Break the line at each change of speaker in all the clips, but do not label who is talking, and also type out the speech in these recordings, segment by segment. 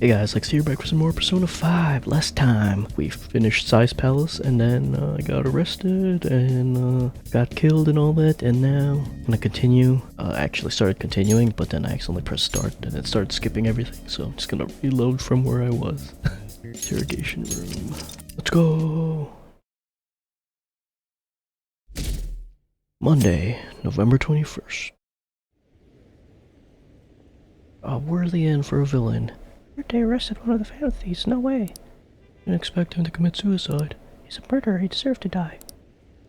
Hey guys, Lex here, back with some more Persona 5. Last time, we finished Size Palace, and then I got arrested, and got killed and all that, and now I'm gonna continue. I actually started continuing, but then I accidentally pressed start, and it started skipping everything, so I'm just gonna reload from where I was. Interrogation room. Let's go! Monday, November 21st. A worthy end for a villain. They arrested one of the Phantom Thieves. No way. Didn't expect him to commit suicide. He's a murderer. He deserved to die.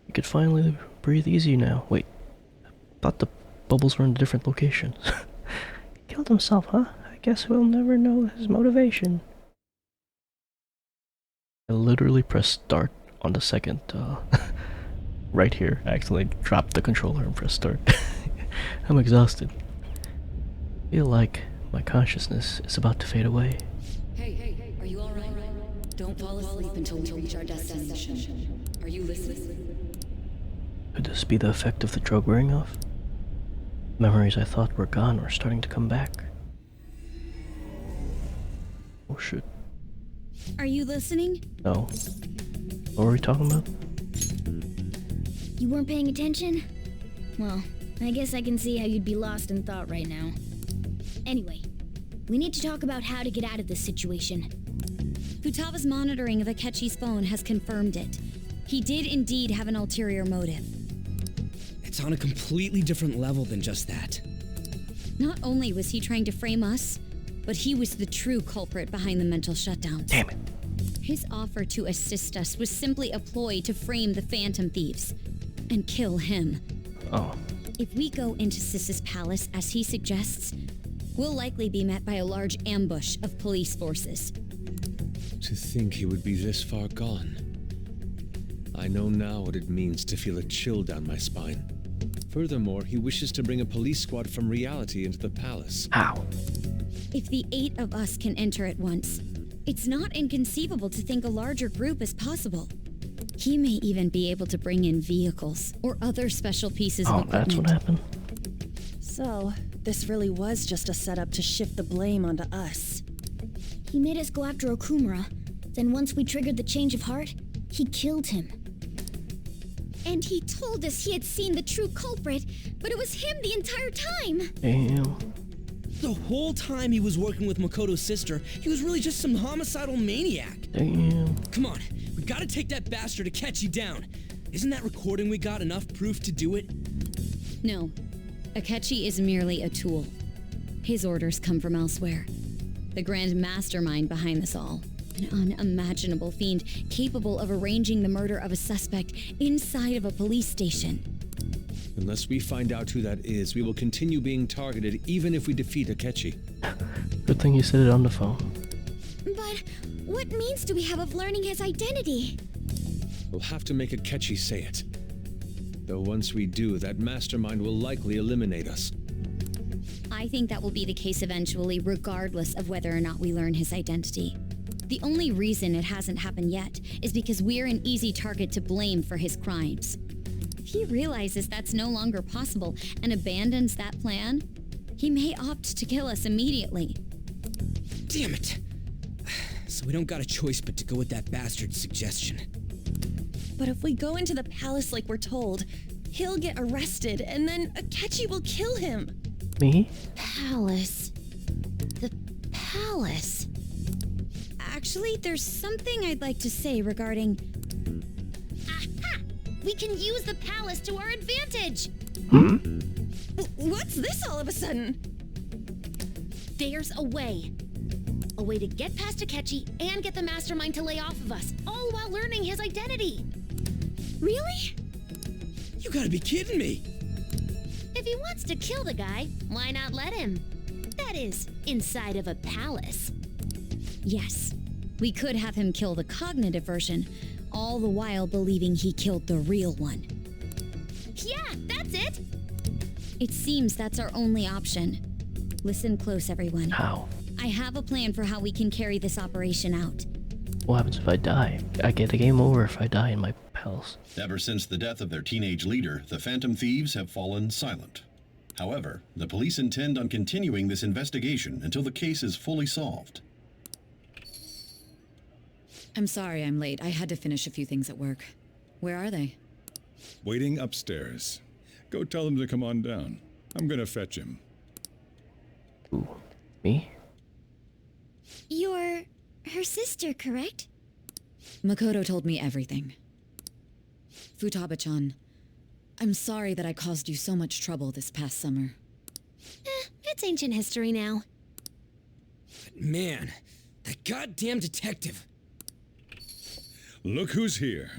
He could finally breathe easy now. Wait, I thought the bubbles were in different locations. He killed himself, huh? I guess we'll never know his motivation. I literally pressed start on the second, right here. I accidentally dropped the controller and pressed start. I'm exhausted. I feel like my consciousness is about to fade away.
Hey, are you alright? Don't fall asleep until we reach our destination. Are you listening?
Could this be the effect of the drug wearing off? Memories I thought were gone are starting to come back. Oh shit.
Are you listening?
No. What were we talking about?
You weren't paying attention? Well, I guess I can see how you'd be lost in thought right now. Anyway, we need to talk about how to get out of this situation.
Futaga's monitoring of Akechi's phone has confirmed it. He did indeed have an ulterior motive.
It's on a completely different level than just that.
Not only was he trying to frame us, but he was the true culprit behind the mental shutdowns.
Damn it.
His offer to assist us was simply a ploy to frame the Phantom Thieves and kill him.
Oh.
If we go into Sis's palace as he suggests, we'll likely be met by a large ambush of police forces.
To think he would be this far gone. I know now what it means to feel a chill down my spine. Furthermore, he wishes to bring a police squad from reality into the palace.
How?
If the 8 of us can enter at once, it's not inconceivable to think a larger group is possible. He may even be able to bring in vehicles or other special pieces of equipment.
That's what happened?
So, this really was just a setup to shift the blame onto us.
He made us go after Okumura, then once we triggered the change of heart, he killed him. And he told us he had seen the true culprit, but it was him the entire time!
Damn.
The whole time he was working with Makoto's sister, he was really just some homicidal maniac.
Damn.
Come on, we gotta take that bastard Akechi down. Isn't that recording we got enough proof to do it?
No, Akechi is merely a tool. His orders come from elsewhere. The grand mastermind behind this all. An unimaginable fiend capable of arranging the murder of a suspect inside of a police station.
Unless we find out who that is, we will continue being targeted even if we defeat Akechi.
Good thing you said it on the phone.
But what means do we have of learning his identity?
We'll have to make Akechi say it. Though once we do, that mastermind will likely eliminate us.
I think that will be the case eventually, regardless of whether or not we learn his identity. The only reason it hasn't happened yet is because we're an easy target to blame for his crimes. If he realizes that's no longer possible and abandons that plan, he may opt to kill us immediately.
Damn it! So we don't got a choice but to go with that bastard's suggestion.
But if we go into the palace like we're told, he'll get arrested and then Akechi will kill him.
Me?
Palace. The palace.
Actually, there's something I'd like to say regarding...
Aha! We can use the palace to our advantage!
What's this all of a sudden?
There's a way. A way to get past Akechi and get the mastermind to lay off of us, all while learning his identity. Really?
You gotta be kidding me!
If he wants to kill the guy, why not let him? That is, inside of a palace.
Yes, we could have him kill the cognitive version, all the while believing he killed the real one.
Yeah, that's it!
It seems that's our only option. Listen close, everyone.
How?
I have a plan for how we can carry this operation out.
What happens if I die? I get a game over if I die in my palace.
Ever since the death of their teenage leader, the Phantom Thieves have fallen silent. However, the police intend on continuing this investigation until the case is fully solved.
I'm sorry I'm late. I had to finish a few things at work. Where are they?
Waiting upstairs. Go tell them to come on down. I'm gonna fetch him.
Ooh, me?
You're her sister, correct?
Makoto told me everything. Futaba-chan, I'm sorry that I caused you so much trouble this past summer.
It's ancient history now.
Man, that goddamn detective.
Look who's here.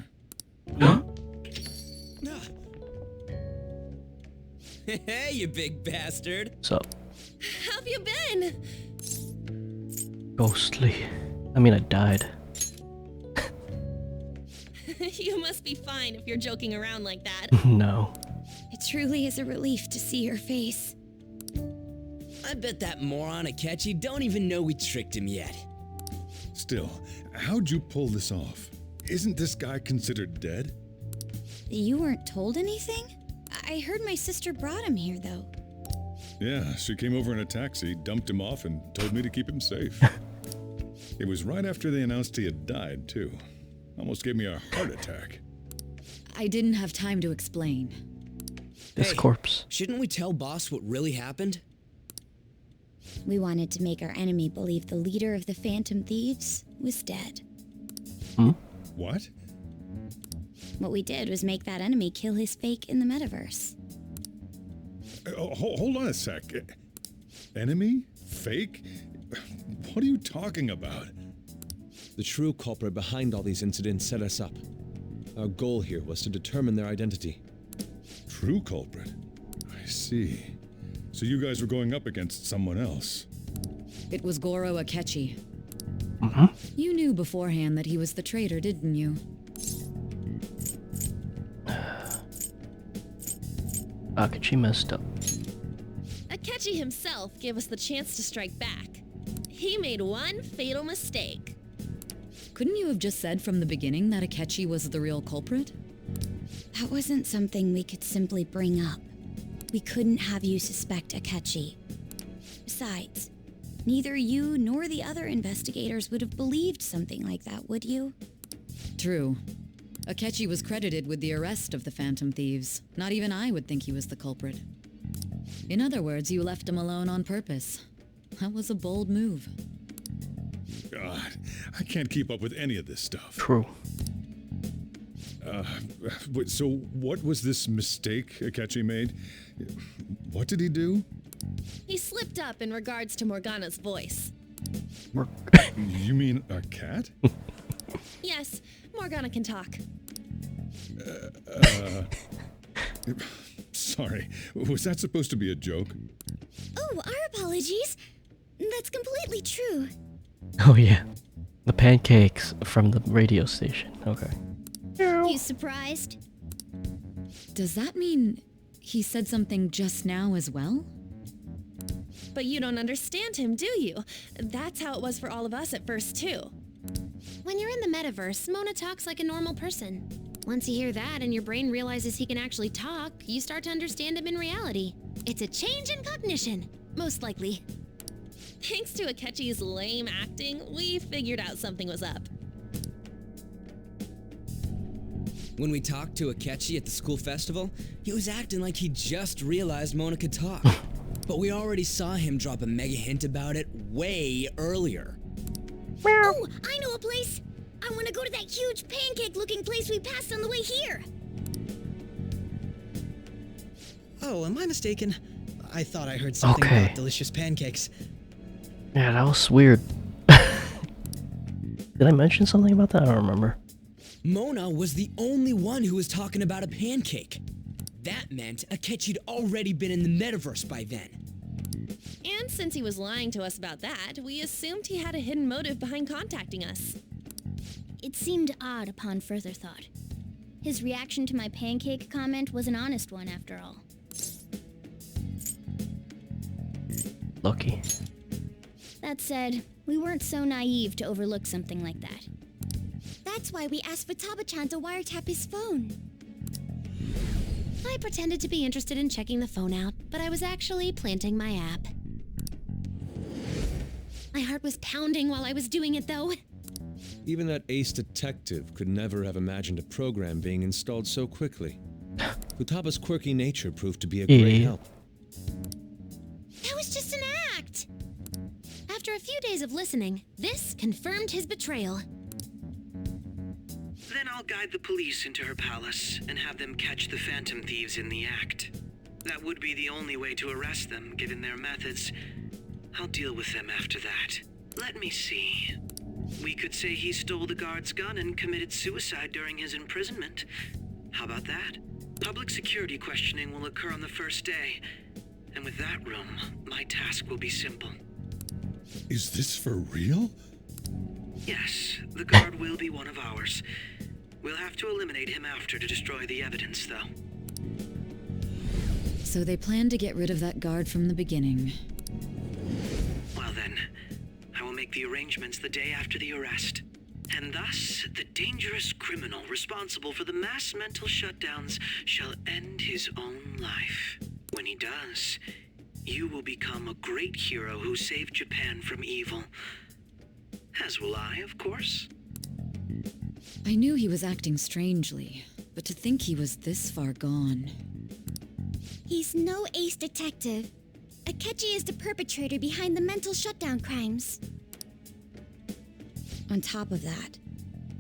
Hey, you big bastard.
What's up?
How have you been?
Ghostly. I mean, I died.
You must be fine if you're joking around like that.
No.
It truly is a relief to see your face.
I bet that moron Akechi don't even know we tricked him yet.
Still, how'd you pull this off? Isn't this guy considered dead?
You weren't told anything? I heard my sister brought him here, though.
Yeah, she came over in a taxi, dumped him off, and told me to keep him safe. It was right after they announced he had died, too. Almost gave me a heart attack.
I didn't have time to explain.
This
Hey,
corpse.
Shouldn't we tell boss what really happened?
We wanted to make our enemy believe the leader of the Phantom Thieves was dead.
What?
What we did was make that enemy kill his fake in the metaverse.
Hold on a sec. Enemy? Fake? What are you talking about?
The true culprit behind all these incidents set us up. Our goal here was to determine their identity.
True culprit? I see. So you guys were going up against someone else.
It was Goro Akechi.
Mm-hmm.
You knew beforehand that he was the traitor, didn't you?
Akechi messed up.
Akechi himself gave us the chance to strike back. He made one fatal mistake.
Couldn't you have just said from the beginning that Akechi was the real culprit?
That wasn't something we could simply bring up. We couldn't have you suspect Akechi. Besides, neither you nor the other investigators would have believed something like that, would you?
True. Akechi was credited with the arrest of the Phantom Thieves. Not even I would think he was the culprit. In other words, you left him alone on purpose. That was a bold move.
God, I can't keep up with any of this stuff.
True.
So what was this mistake Akechi made? What did he do?
He slipped up in regards to Morgana's voice.
You mean a cat?
Yes, Morgana can talk.
Sorry, was that supposed to be a joke?
Oh, our apologies. That's completely true.
Oh yeah. The pancakes from the radio station. Okay.
You surprised?
Does that mean he said something just now as well?
But you don't understand him, do you? That's how it was for all of us at first, too.
When you're in the metaverse, Mona talks like a normal person. Once you hear that and your brain realizes he can actually talk, you start to understand him in reality. It's a change in cognition, most likely.
Thanks to Akechi's lame acting, we figured out something was up.
When we talked to Akechi at the school festival, he was acting like he just realized Mona could talk. But we already saw him drop a mega hint about it way earlier.
Oh, I know a place! I want to go to that huge pancake-looking place we passed on the way here!
Oh, am I mistaken? I thought I heard something
Okay.
about delicious pancakes.
Yeah, that was weird. Did I mention something about that? I don't remember.
Mona was the only one who was talking about a pancake. That meant Akechi'd already been in the metaverse by then.
And since he was lying to us about that, we assumed he had a hidden motive behind contacting us.
It seemed odd upon further thought. His reaction to my pancake comment was an honest one, after all.
Lucky.
That said, we weren't so naive to overlook something like that. That's why we asked Futaba-chan to wiretap his phone. I pretended to be interested in checking the phone out, but I was actually planting my app. My heart was pounding while I was doing it, though.
Even that ace detective could never have imagined a program being installed so quickly. Futaba's quirky nature proved to be a great help.
That was just an act! After a few days of listening, this confirmed his betrayal.
Then I'll guide the police into her palace and have them catch the Phantom Thieves in the act. That would be the only way to arrest them, given their methods. I'll deal with them after that. Let me see. We could say he stole the guard's gun and committed suicide during his imprisonment. How about that? Public security questioning will occur on the first day. And with that room, my task will be simple.
Is this for real?
Yes, the guard will be one of ours. We'll have to eliminate him after to destroy the evidence, though.
So they planned to get rid of that guard from the beginning.
Well then, I will make the arrangements the day after the arrest. And thus, the dangerous criminal responsible for the mass mental shutdowns shall end his own life. When he does, you will become a great hero who saved Japan from evil. As will I, of course.
I knew he was acting strangely, but to think he was this far gone.
He's no ace detective. Akechi is the perpetrator behind the mental shutdown crimes.
On top of that,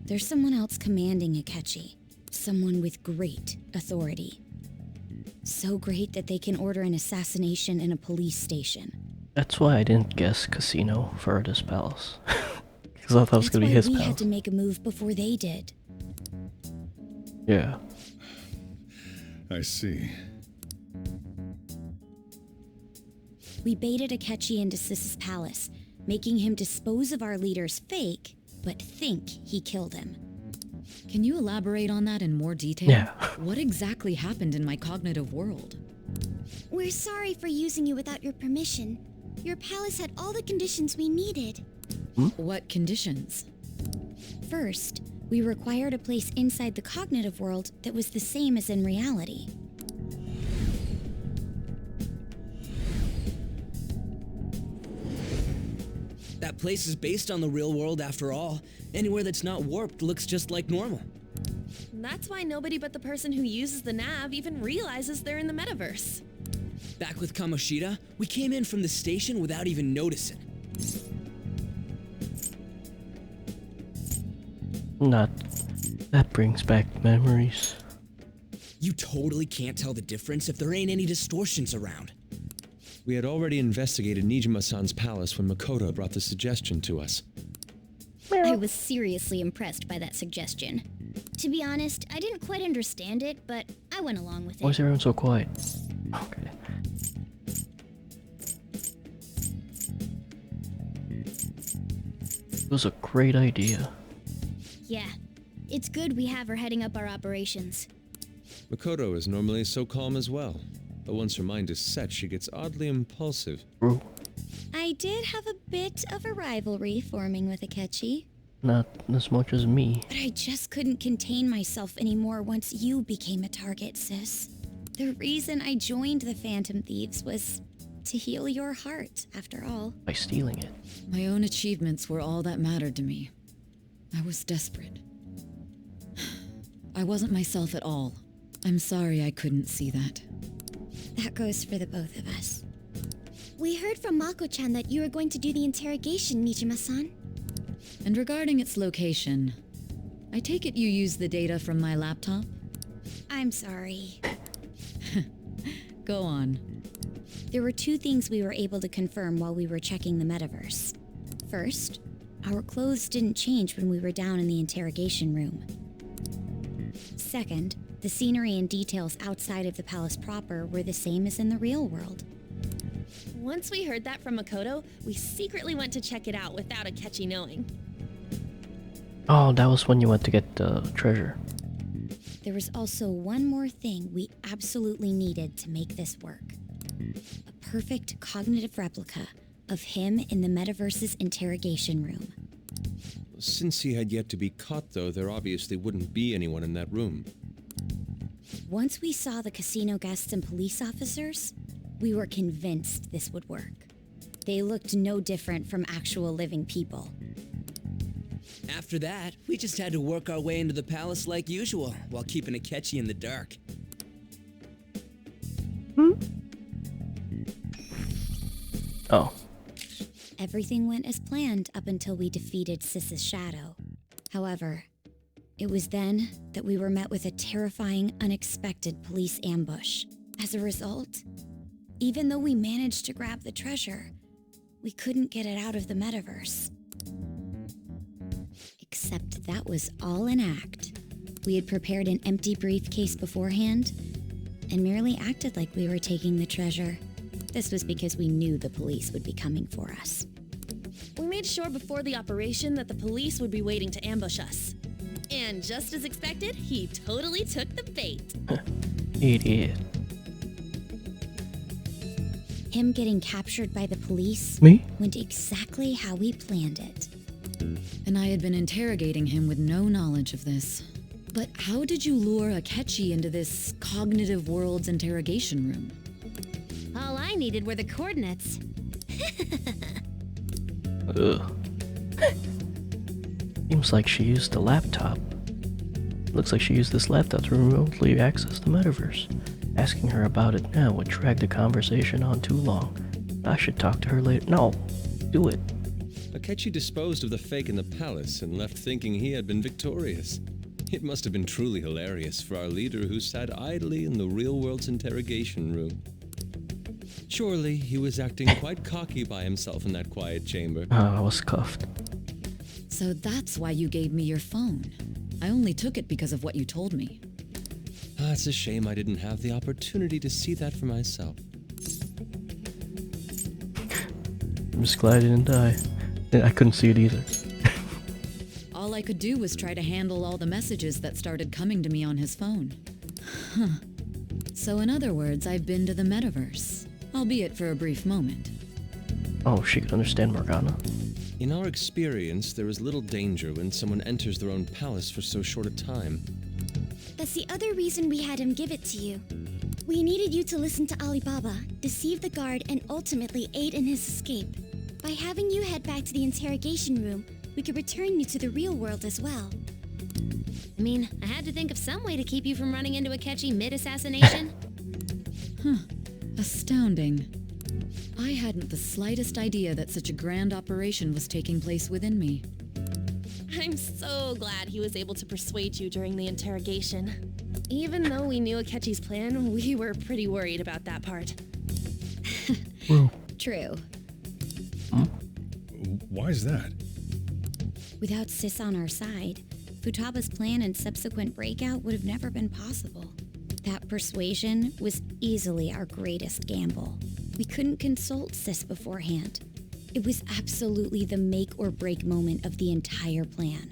there's someone else commanding Akechi. Someone with great authority. So great that they can order an assassination in a police station.
That's why I didn't guess casino for this palace. Because I thought it was going to be his
we
palace.
had to make a move before they did.
Yeah.
I see.
We baited Akechi into Sis's palace, making him dispose of our leader's fake, but think he killed him.
Can you elaborate on that in more detail?
Yeah.
What exactly happened in my cognitive world?
We're sorry for using you without your permission. Your palace had all the conditions we needed.
What conditions?
First, we required a place inside the cognitive world that was the same as in reality.
That place is based on the real world after all. Anywhere that's not warped looks just like normal.
That's why nobody but the person who uses the nav even realizes they're in the metaverse.
Back with Kamoshida, we came in from the station without even noticing.
That brings back memories.
You totally can't tell the difference if there ain't any distortions around.
We had already investigated Nijima-san's palace when Makoto brought the suggestion to us.
I was seriously impressed by that suggestion. To be honest, I didn't quite understand it, but I went along with it.
Why is everyone so quiet? Okay. It was a great idea.
Yeah, it's good we have her heading up our operations.
Makoto is normally so calm as well, but once her mind is set, she gets oddly impulsive.
True.
I did have a bit of a rivalry forming with Akechi,
Not as much as me.
but I just couldn't contain myself anymore once you became a target, sis. The reason I joined the Phantom Thieves was to heal your heart, after all.
By stealing it.
My own achievements were all that mattered to me. I was desperate. I wasn't myself at all. I'm sorry I couldn't see that.
That goes for the both of us.
We heard from Mako-chan that you were going to do the interrogation, Nijima-san.
And regarding its location, I take it you used the data from my laptop?
I'm sorry.
Go on.
There were two things we were able to confirm while we were checking the metaverse. First, our clothes didn't change when we were down in the interrogation room. Second, the scenery and details outside of the palace proper were the same as in the real world.
Once we heard that from Makoto, we secretly went to check it out without Akechi knowing.
Oh, that was when you went to get the treasure.
There was also one more thing we absolutely needed to make this work. A perfect cognitive replica of him in the metaverse's interrogation room.
Since he had yet to be caught, though, there obviously wouldn't be anyone in that room.
Once we saw the casino guests and police officers, we were convinced this would work. They looked no different from actual living people.
After that, we just had to work our way into the palace like usual, while keeping Akechi in the dark.
Oh.
Everything went as planned up until we defeated Sis's shadow. However, it was then that we were met with a terrifying, unexpected police ambush. As a result, even though we managed to grab the treasure, we couldn't get it out of the metaverse. Except that was all an act. We had prepared an empty briefcase beforehand and merely acted like we were taking the treasure. This was because we knew the police would be coming for us.
We made sure before the operation that the police would be waiting to ambush us. And just as expected, he totally took the bait.
He did.
Him getting captured by the police
Me?
went exactly how we planned it.
And I had been interrogating him with no knowledge of this. But how did you lure Akechi into this cognitive world's interrogation room?
All I needed were the coordinates.
Ugh. Seems like she used the laptop. Looks like she used this laptop to remotely access the metaverse. Asking her about it now would drag the conversation on too long. I should talk to her later. No, do it.
Akechi disposed of the fake in the palace and left thinking he had been victorious. It must have been truly hilarious for our leader who sat idly in the real world's interrogation room. Surely he was acting quite cocky by himself in that quiet chamber.
Oh, I was cuffed.
So that's why you gave me your phone. I only took it because of what you told me.
It's a shame I didn't have the opportunity to see that for myself.
I'm just glad I didn't die. I couldn't see it either.
All I could do was try to handle all the messages that started coming to me on his phone. Huh. So in other words, I've been to the metaverse, albeit for a brief moment.
Oh, she could understand Morgana.
In our experience, there is little danger when someone enters their own palace for so short a time.
That's the other reason we had him give it to you. We needed you to listen to Alibaba, deceive the guard, and ultimately aid in his escape. By having you head back to the interrogation room, we could return you to the real world as well. I mean, I had to think of some way to keep you from running into Akechi mid-assassination.
Astounding. I hadn't the slightest idea that such a grand operation was taking place within me.
I'm so glad he was able to persuade you during the interrogation. Even though we knew Akechi's plan, we were pretty worried about that part.
True.
Why is that?
Without Sis on our side, Futaba's plan and subsequent breakout would have never been possible. That persuasion was easily our greatest gamble. We couldn't consult Sis beforehand. It was absolutely the make or break moment of the entire plan.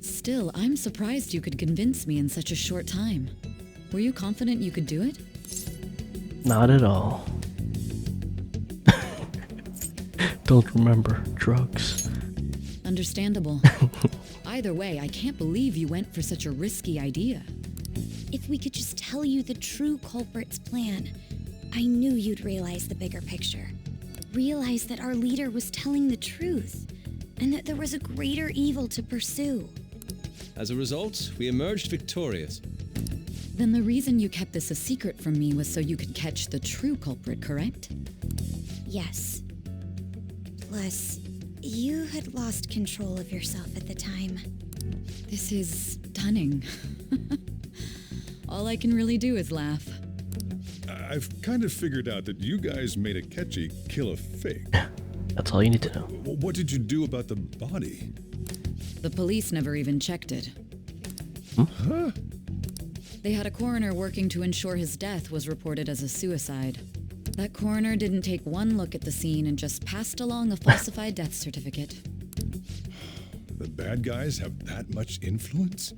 Still, I'm surprised you could convince me in such a short time. Were you confident you could do it?
Not at all. Don't remember drugs.
Understandable. Either way, I can't believe you went for such a risky idea.
If we could just tell you the true culprit's plan, I knew you'd realize the bigger picture. Realize that our leader was telling the truth, and that there was a greater evil to pursue.
As a result, we emerged victorious.
Then the reason you kept this a secret from me was so you could catch the true culprit, correct?
Yes. Plus, you had lost control of yourself at the time.
This is stunning. All I can really do is laugh.
I've kind of figured out that you guys made Akechi kill a fake.
That's all you need to know.
What did you do about the body?
The police never even checked it.
Huh?
They had a coroner working to ensure his death was reported as a suicide. That coroner didn't take one look at the scene and just passed along a falsified death certificate.
The bad guys have that much influence?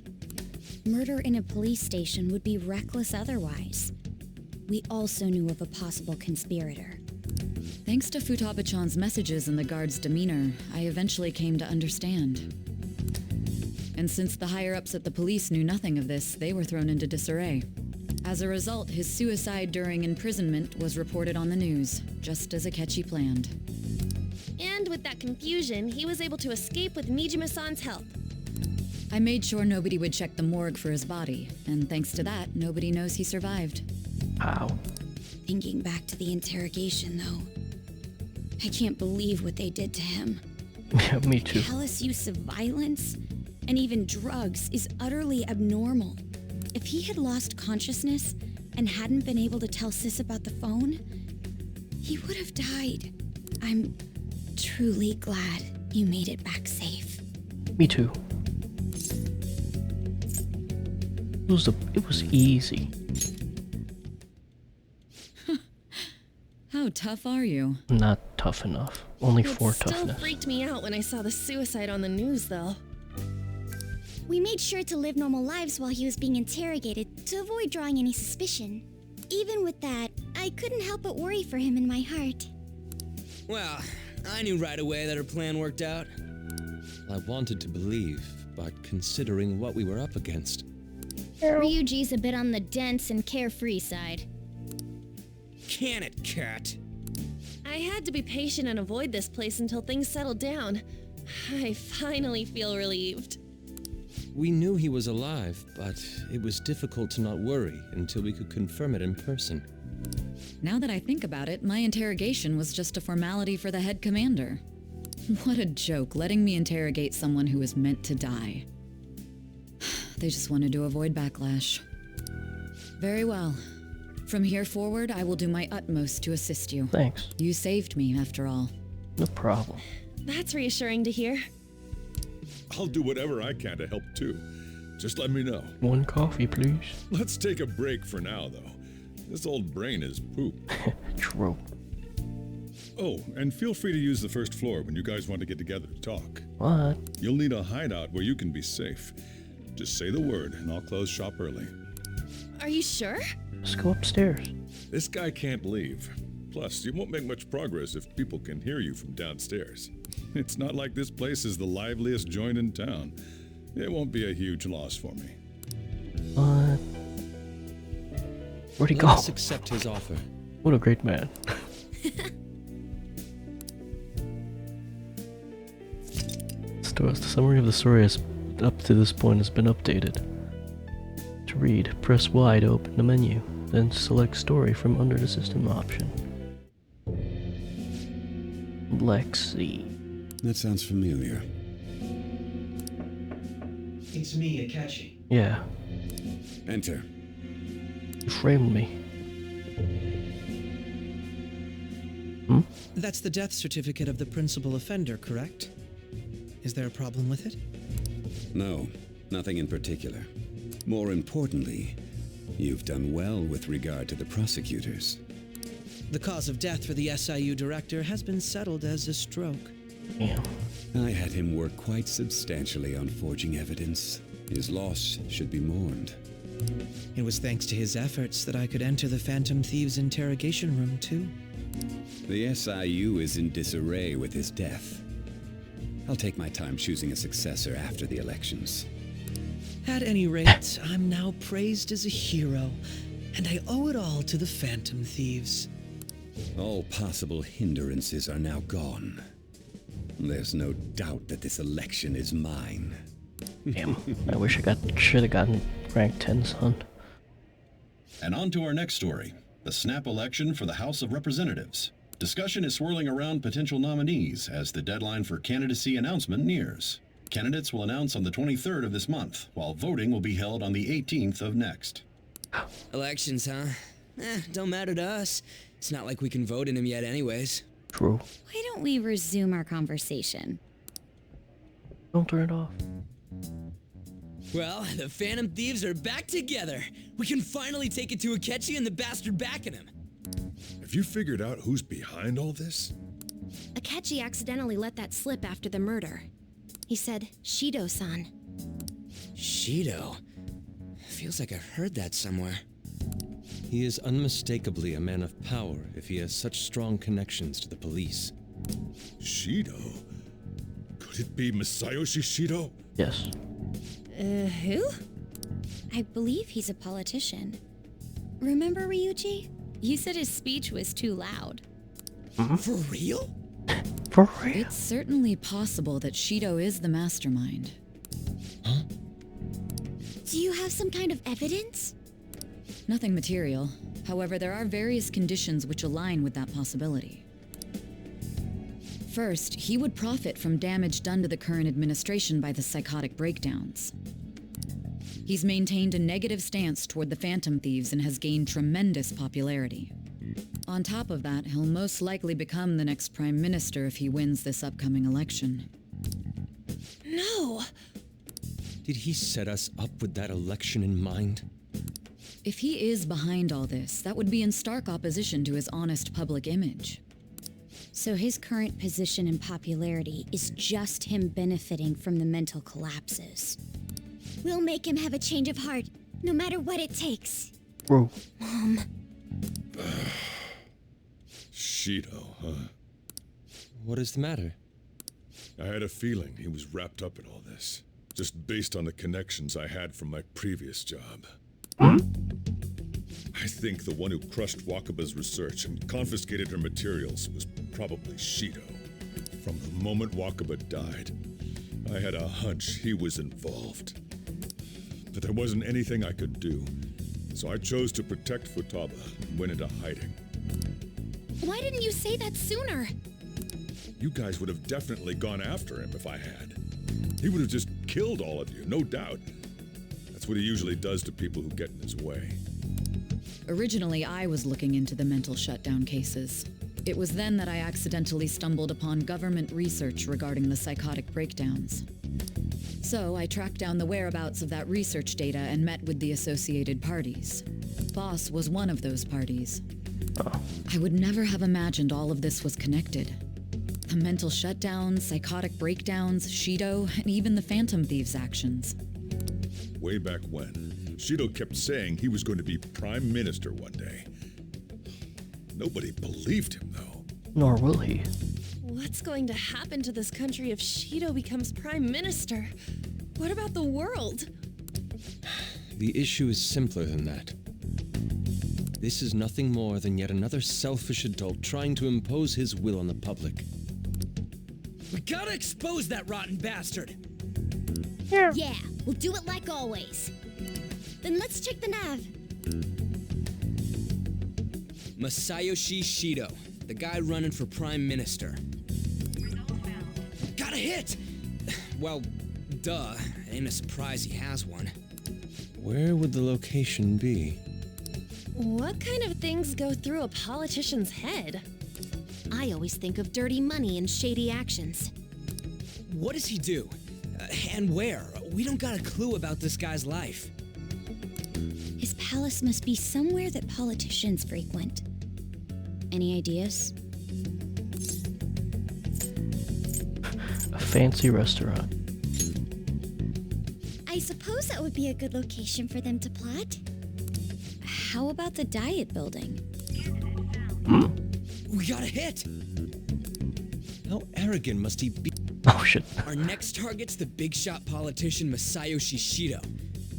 Murder in a police station would be reckless otherwise. We also knew of a possible conspirator.
Thanks to Futaba-chan's messages and the guard's demeanor, I eventually came to understand. And since the higher-ups at the police knew nothing of this, they were thrown into disarray. As a result, his suicide during imprisonment was reported on the news, just as Akechi planned.
And with that confusion, he was able to escape with Mijima-san's help.
I made sure nobody would check the morgue for his body, and thanks to that, nobody knows he survived.
How?
Thinking back to the interrogation, though, I can't believe what they did to him.
Yeah, me too.
Callous use of violence and even drugs is utterly abnormal. If he had lost consciousness and hadn't been able to tell Sis about the phone, he would have died. I'm truly glad you made it back safe.
Me too. It was easy.
How tough are you?
Not tough enough. Only
It
4
still
toughness.
freaked me out when I saw the suicide on the news, though.
We made sure to live normal lives while he was being interrogated to avoid drawing any suspicion. Even with that, I couldn't help but worry for him in my heart.
Well, I knew right away that her plan worked out.
I wanted to believe, but considering what we were up against.
Ryuji's a bit on the dense and carefree side.
Can it, cat?
I had to be patient and avoid this place until things settled down. I finally feel relieved.
We knew he was alive, but it was difficult to not worry until we could confirm it in person.
Now that I think about it, my interrogation was just a formality for the head commander. What a joke, letting me interrogate someone who was meant to die. They just wanted to avoid backlash. Very well. From here forward, I will do my utmost to assist you.
Thanks.
You saved me, after all.
No problem.
That's reassuring to hear.
I'll do whatever I can to help too. Just let me know.
1 coffee, please.
Let's take a break for now, though. This old brain is poop.
True.
Oh, and feel free to use the first floor when you guys want to get together to talk.
What?
You'll need a hideout where you can be safe. Just say the word, and I'll close shop early.
Are you sure?
Let's go upstairs.
This guy can't leave. Plus, you won't make much progress if people can hear you from downstairs. It's not like this place is the liveliest joint in town. It won't be a huge loss for me.
What? Where'd he go?
Let's accept his offer.
What a great man. The summary of the story has, up to this point, has been updated. To read, press Y to open the menu, then select story from under the system option. Lexi.
That sounds familiar.
It's me, Akechi.
Yeah,
Enter.
you framed me. Hmm?
That's the death certificate of the principal offender, correct? Is there a problem with it?
No, nothing in particular. More importantly, you've done well with regard to the prosecutors.
The cause of death for the SIU director has been settled as a stroke.
Yeah.
I had him work quite substantially on forging evidence. His loss should be mourned.
It was thanks to his efforts that I could enter the Phantom Thieves' interrogation room, too.
The SIU is in disarray with his death. I'll take my time choosing a successor after the elections.
At any rate, I'm now praised as a hero, and I owe it all to the Phantom Thieves.
All possible hindrances are now gone. There's no doubt that this election is mine.
Damn. I wish I should have gotten rank 10, son.
And on to our next story, the snap election for the House of Representatives. Discussion is swirling around potential nominees as the deadline for candidacy announcement nears. Candidates will announce on the 23rd of this month, while voting will be held on the 18th of next.
Elections, huh? Don't matter to us. It's not like we can vote in them yet anyways.
True.
Why don't we resume our conversation?
Don't turn it off.
Well, the Phantom Thieves are back together. We can finally take it to Akechi and the bastard backing him.
Have you figured out who's behind all this?
Akechi accidentally let that slip after the murder. He said, Shido-san.
Shido? Feels like I've heard that somewhere.
He is unmistakably a man of power if he has such strong connections to the police.
Shido? Could it be Masayoshi Shido?
Yes.
Who? I believe he's a politician. Remember Ryuji? You said his speech was too loud.
For real?
For real?
It's certainly possible that Shido is the mastermind.
Do you have some kind of evidence?
Nothing material. However, there are various conditions which align with that possibility. First, he would profit from damage done to the current administration by the psychotic breakdowns. He's maintained a negative stance toward the Phantom Thieves and has gained tremendous popularity. On top of that, he'll most likely become the next Prime Minister if he wins this upcoming election.
No!
Did he set us up with that election in mind?
If he is behind all this, that would be in stark opposition to his honest public image.
So his current position and popularity is just him benefiting from the mental collapses.
We'll make him have a change of heart, no matter what it takes.
Bro.
Mom.
Shido, huh?
What is the matter?
I had a feeling he was wrapped up in all this, just based on the connections I had from my previous job. I think the one who crushed Wakaba's research and confiscated her materials was probably Shido. From the moment Wakaba died, I had a hunch he was involved. But there wasn't anything I could do, so I chose to protect Futaba and went into hiding.
Why didn't you say that sooner?
You guys would have definitely gone after him if I had. He would have just killed all of you, no doubt. That's what he usually does to people who get in his way.
Originally, I was looking into the mental shutdown cases. It was then that I accidentally stumbled upon government research regarding the psychotic breakdowns. So I tracked down the whereabouts of that research data and met with the associated parties. Boss was one of those parties. I would never have imagined all of this was connected. The mental shutdowns, psychotic breakdowns, Shido, and even the Phantom Thieves' actions.
Way back when, Shido kept saying he was going to be Prime Minister one day. Nobody believed him, though.
Nor will he.
What's going to happen to this country if Shido becomes Prime Minister? What about the world?
The issue is simpler than that. This is nothing more than yet another selfish adult trying to impose his will on the public. We gotta expose that rotten bastard!
Yeah, we'll do it like always. Then let's check the nav.
Masayoshi Shido, the guy running for Prime Minister. Got a hit! Well, duh. Ain't a surprise he has one. Where would the location be?
What kind of things go through a politician's head?
I always think of dirty money and shady actions.
What does he do? And where? We don't got a clue about this guy's life.
His palace must be somewhere that politicians frequent. Any ideas?
A fancy restaurant.
I suppose that would be a good location for them to plot.
How about the diet building?
We got a hit! How arrogant must he be?
Oh shit.
Our next target's the big shot politician Masayoshi Shido.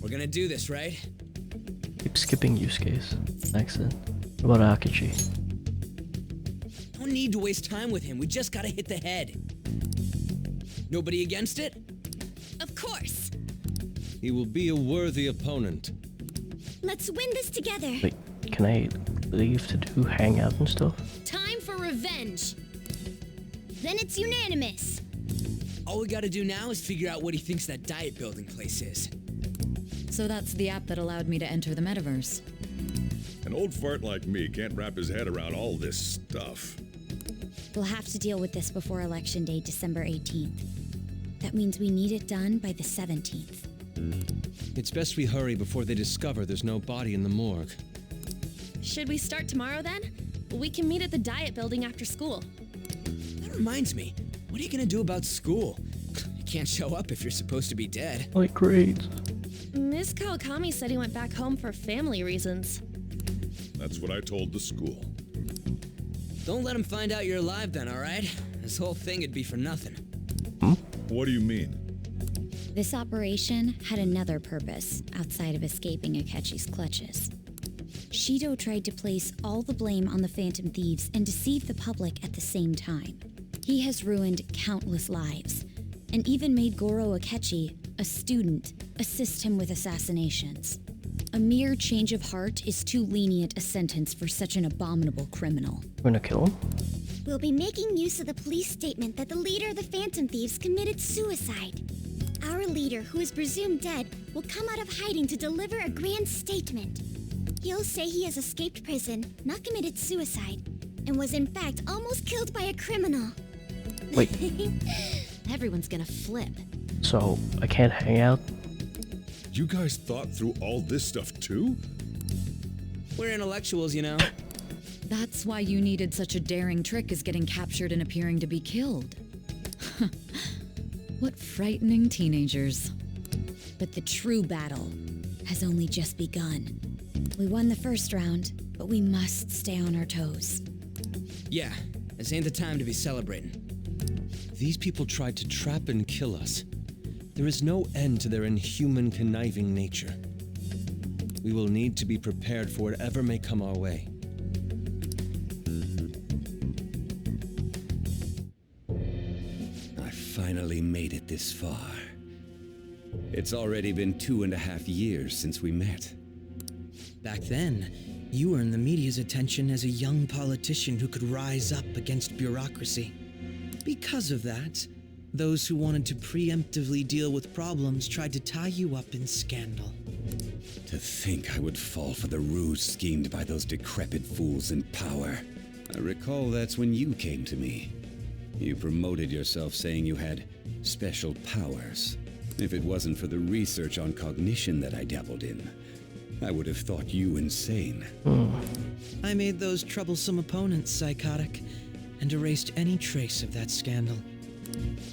We're gonna do this, right?
Keep skipping use case. Accent. What about Akichi?
Don't need to waste time with him. We just gotta hit the head. Nobody against it?
Of course.
He will be a worthy opponent.
Let's win this together.
Wait, can I leave to do hangout and stuff?
Time for revenge. Then it's unanimous.
All we gotta do now is figure out what he thinks that diet building place is.
So that's the app that allowed me to enter the metaverse.
An old fart like me can't wrap his head around all this stuff.
We'll have to deal with this before Election Day, December 18th. That means we need it done by the 17th.
It's best we hurry before they discover there's no body in the morgue.
Should we start tomorrow then? We can meet at the diet building after school.
That reminds me, what are you gonna do about school? You can't show up if you're supposed to be dead.
Like grades.
Ms. Kawakami said he went back home for family reasons.
That's what I told the school.
Don't let him find out you're alive then, alright? This whole thing would be for nothing.
What do you mean?
This operation had another purpose outside of escaping Akechi's clutches. Shido tried to place all the blame on the Phantom Thieves and deceive the public at the same time. He has ruined countless lives, and even made Goro Akechi, a student, assist him with assassinations. A mere change of heart is too lenient a sentence for such an abominable criminal.
We're gonna kill him?
We'll be making use of the police statement that the leader of the Phantom Thieves committed suicide. Our leader, who is presumed dead, will come out of hiding to deliver a grand statement. He'll say he has escaped prison, not committed suicide, and was in fact almost killed by a criminal.
Wait.
Everyone's gonna flip.
So, I can't hang out?
You guys thought through all this stuff too?
We're intellectuals, you know.
That's why you needed such a daring trick as getting captured and appearing to be killed. What frightening teenagers.
But the true battle has only just begun. We won the first round, but we must stay on our toes.
Yeah, this ain't the time to be celebrating.
These people tried to trap and kill us. There is no end to their inhuman, conniving nature. We will need to be prepared for whatever may come our way.
I finally made it this far. It's already been 2.5 years since we met.
Back then, you earned the media's attention as a young politician who could rise up against bureaucracy. Because of that, those who wanted to preemptively deal with problems tried to tie you up in scandal.
To think I would fall for the ruse schemed by those decrepit fools in power. I recall that's when you came to me. You promoted yourself saying you had special powers. If it wasn't for the research on cognition that I dabbled in, I would have thought you insane.
I made those troublesome opponents psychotic and erased any trace of that scandal.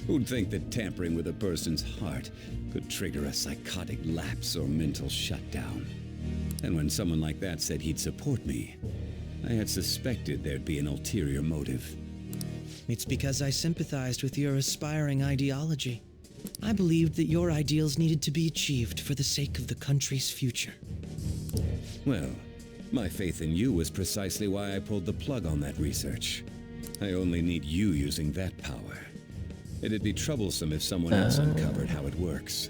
Who'd think that tampering with a person's heart could trigger a psychotic lapse or mental shutdown? And when someone like that said he'd support me, I had suspected there'd be an ulterior motive.
It's because I sympathized with your aspiring ideology. I believed that your ideals needed to be achieved for the sake of the country's future.
Well, my faith in you was precisely why I pulled the plug on that research. I only need you using that power. It'd be troublesome if someone else uncovered how it works.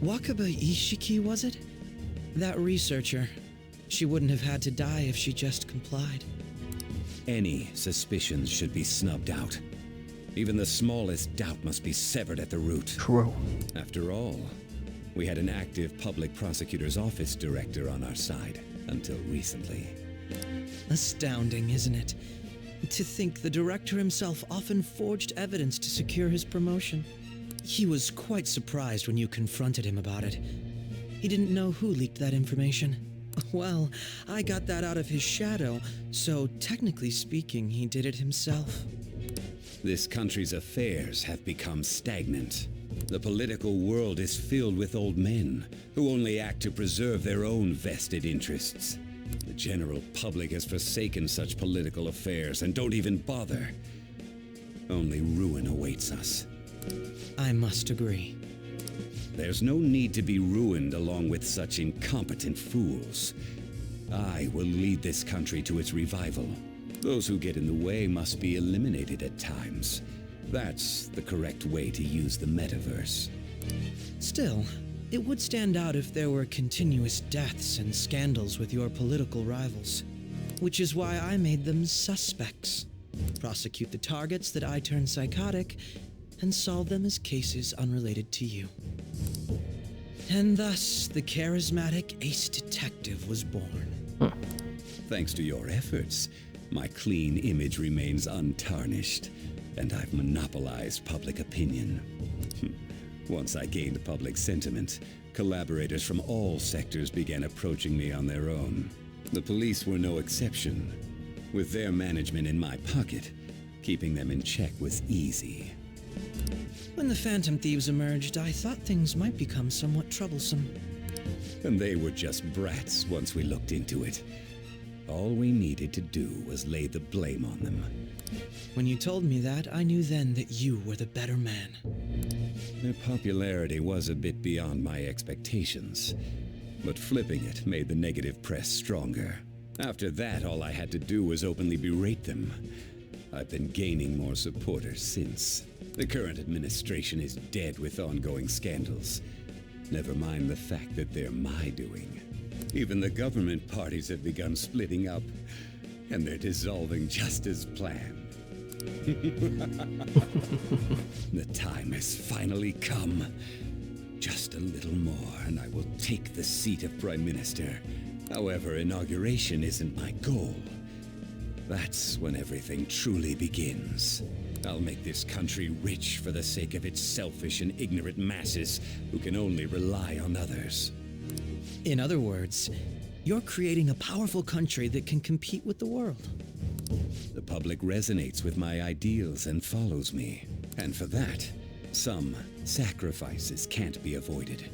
Wakaba Ishiki, was it? That researcher. She wouldn't have had to die if she just complied.
Any suspicions should be snubbed out. Even the smallest doubt must be severed at the root.
True.
After all, we had an active public prosecutor's office director on our side until recently.
Astounding, isn't it? To think the director himself often forged evidence to secure his promotion. He was quite surprised when you confronted him about it. He didn't know who leaked that information. Well, I got that out of his shadow, so technically speaking, he did it himself.
This country's affairs have become stagnant. The political world is filled with old men who only act to preserve their own vested interests. The general public has forsaken such political affairs and don't even bother. Only ruin awaits us.
I must agree.
There's no need to be ruined along with such incompetent fools. I will lead this country to its revival. Those who get in the way must be eliminated at times. That's the correct way to use the metaverse.
Still, it would stand out if there were continuous deaths and scandals with your political rivals. Which is why I made them suspects. Prosecute the targets that I turn psychotic, and solve them as cases unrelated to you. And thus, the charismatic ace detective was born.
Thanks to your efforts, my clean image remains untarnished, and I've monopolized public opinion. Once I gained public sentiment, collaborators from all sectors began approaching me on their own. The police were no exception. With their management in my pocket, keeping them in check was easy.
When the Phantom Thieves emerged, I thought things might become somewhat troublesome.
And they were just brats once we looked into it. All we needed to do was lay the blame on them.
When you told me that, I knew then that you were the better man.
Their popularity was a bit beyond my expectations, but flipping it made the negative press stronger. After that, all I had to do was openly berate them. I've been gaining more supporters since. The current administration is dead with ongoing scandals. Never mind the fact that they're my doing. Even the government parties have begun splitting up, and they're dissolving just as planned. The time has finally come. Just a little more, and I will take the seat of Prime Minister. However, inauguration isn't my goal. That's when everything truly begins. I'll make this country rich for the sake of its selfish and ignorant masses who can only rely on others.
In other words, you're creating a powerful country that can compete with the world.
The public resonates with my ideals and follows me. And for that, some sacrifices can't be avoided.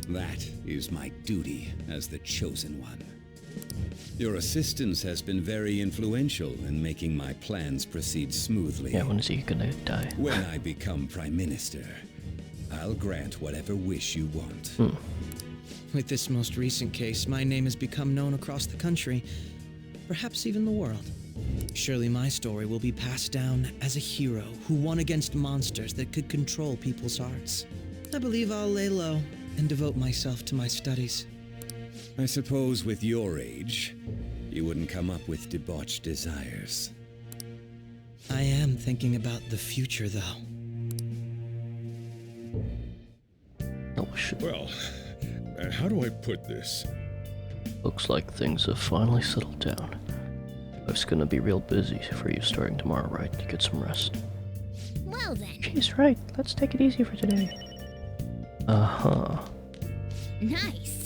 That is my duty as the chosen one. Your assistance has been very influential in making my plans proceed smoothly.
Yeah, when is he gonna die?
When I become Prime Minister, I'll grant whatever wish you want.
With this most recent case, my name has become known across the country, perhaps even the world. Surely my story will be passed down as a hero who won against monsters that could control people's hearts. I believe I'll lay low and devote myself to my studies.
I suppose with your age, you wouldn't come up with debauched desires.
I am thinking about the future, though.
Oh shit.
Well, how do I put this?
Looks like things have finally settled down. It's gonna be real busy for you starting tomorrow, right? To get some rest.
Well then.
She's right. Let's take it easy for today. Uh-huh.
Nice.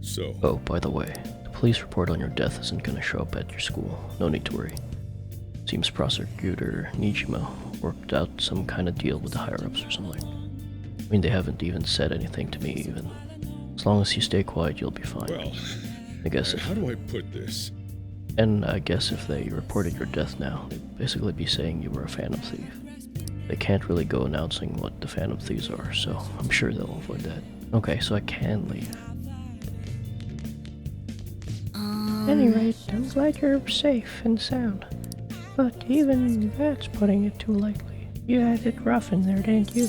So,
Oh, by the way, the police report on your death isn't gonna show up at your school. No need to worry. Seems Prosecutor Nijima worked out some kind of deal with the higher-ups or something. I mean, they haven't even said anything to me, even. As long as you stay quiet, you'll be fine.
well,
I guess if,
how do I put this?
and I guess if they reported your death now, they'd basically be saying you were a Phantom Thief. They can't really go announcing what the Phantom Thieves are, so I'm sure they'll avoid that. Okay, so I can leave. At any rate, I'm glad you're safe and sound. But even that's putting it too lightly. You had it rough in there, didn't you?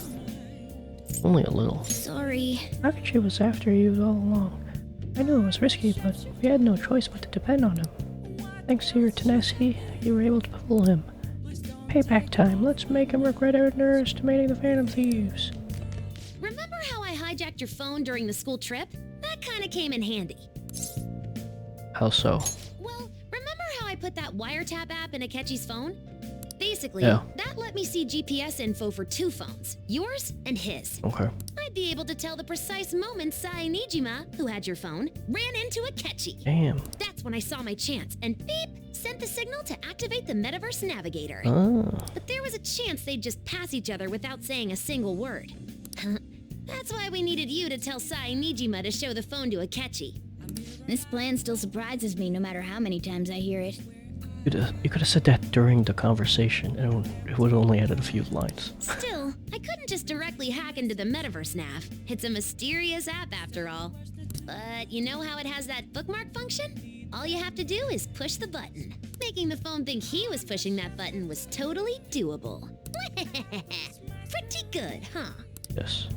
Only a little.
Sorry.
Akachi was after you all along. I knew it was risky, but we had no choice but to depend on him. Thanks to your tenacity, you were able to fool him. Payback time. Let's make him regret underestimating the Phantom Thieves.
Remember how I hijacked your phone during the school trip? That kinda came in handy.
How so?
Well, remember how I put that wiretap app in Akechi's phone? Basically,
Yeah.
that let me see GPS info for 2 phones, yours and his.
Okay.
I'd be able to tell the precise moment Sai Nijima, who had your phone, ran into Akechi.
Damn.
That's when I saw my chance, and beep, sent the signal to activate the Metaverse Navigator.
Ah.
But there was a chance they'd just pass each other without saying a single word. That's why we needed you to tell Sai Nijima to show the phone to Akechi.
This plan still surprises me no matter how many times I hear it.
You could have said that during the conversation, and it would have only added a few lines.
Still, I couldn't just directly hack into the Metaverse Nav. It's a mysterious app after all. But you know how it has that bookmark function? All you have to do is push the button. Making the phone think he was pushing that button was totally doable. Pretty good, huh?
Yes.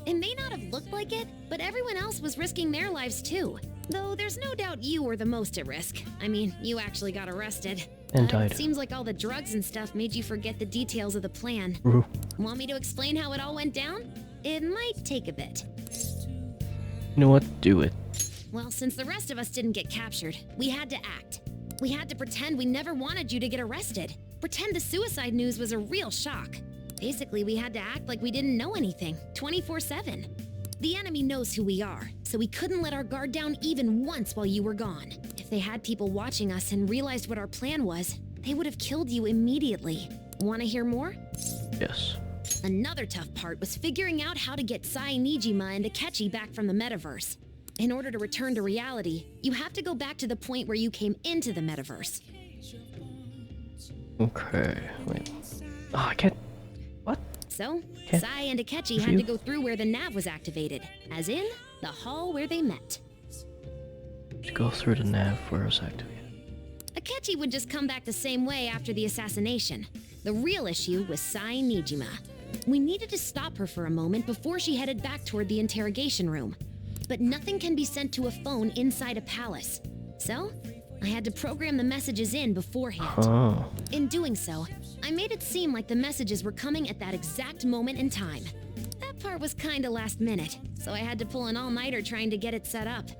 It may not have looked like it, but everyone else was risking their lives too. Though there's no doubt you were the most at risk. I mean, you actually got arrested.
And
But
died.
it seems like all the drugs and stuff made you forget the details of the plan.
Ooh.
Want me to explain how it all went down? It might take a bit.
You know what? Do it.
Well, since the rest of us didn't get captured, we had to act. We had to pretend we never wanted you to get arrested. Pretend the suicide news was a real shock. Basically, we had to act like we didn't know anything, 24/7. The enemy knows who we are, so we couldn't let our guard down even once while you were gone. If they had people watching us and realized what our plan was, they would have killed you immediately. Want to hear more?
Yes.
Another tough part was figuring out how to get Sai Nijima and Akechi back from the metaverse. In order to return to reality, you have to go back to the point where you came into the metaverse.
Okay. Wait. Oh, I can't. What?
So,
Okay.
Sai and Akechi had to go through where the nav was activated, as in, the hall where they met.
To go through the nav where it was activated.
Akechi would just come back the same way after the assassination. The real issue was Sai Nijima. We needed to stop her for a moment before she headed back toward the interrogation room. But nothing can be sent to a phone inside a palace. So, I had to program the messages in beforehand. In doing so, I made it seem like the messages were coming at that exact moment in time. That part was kinda last minute, so I had to pull an all-nighter trying to get it set up.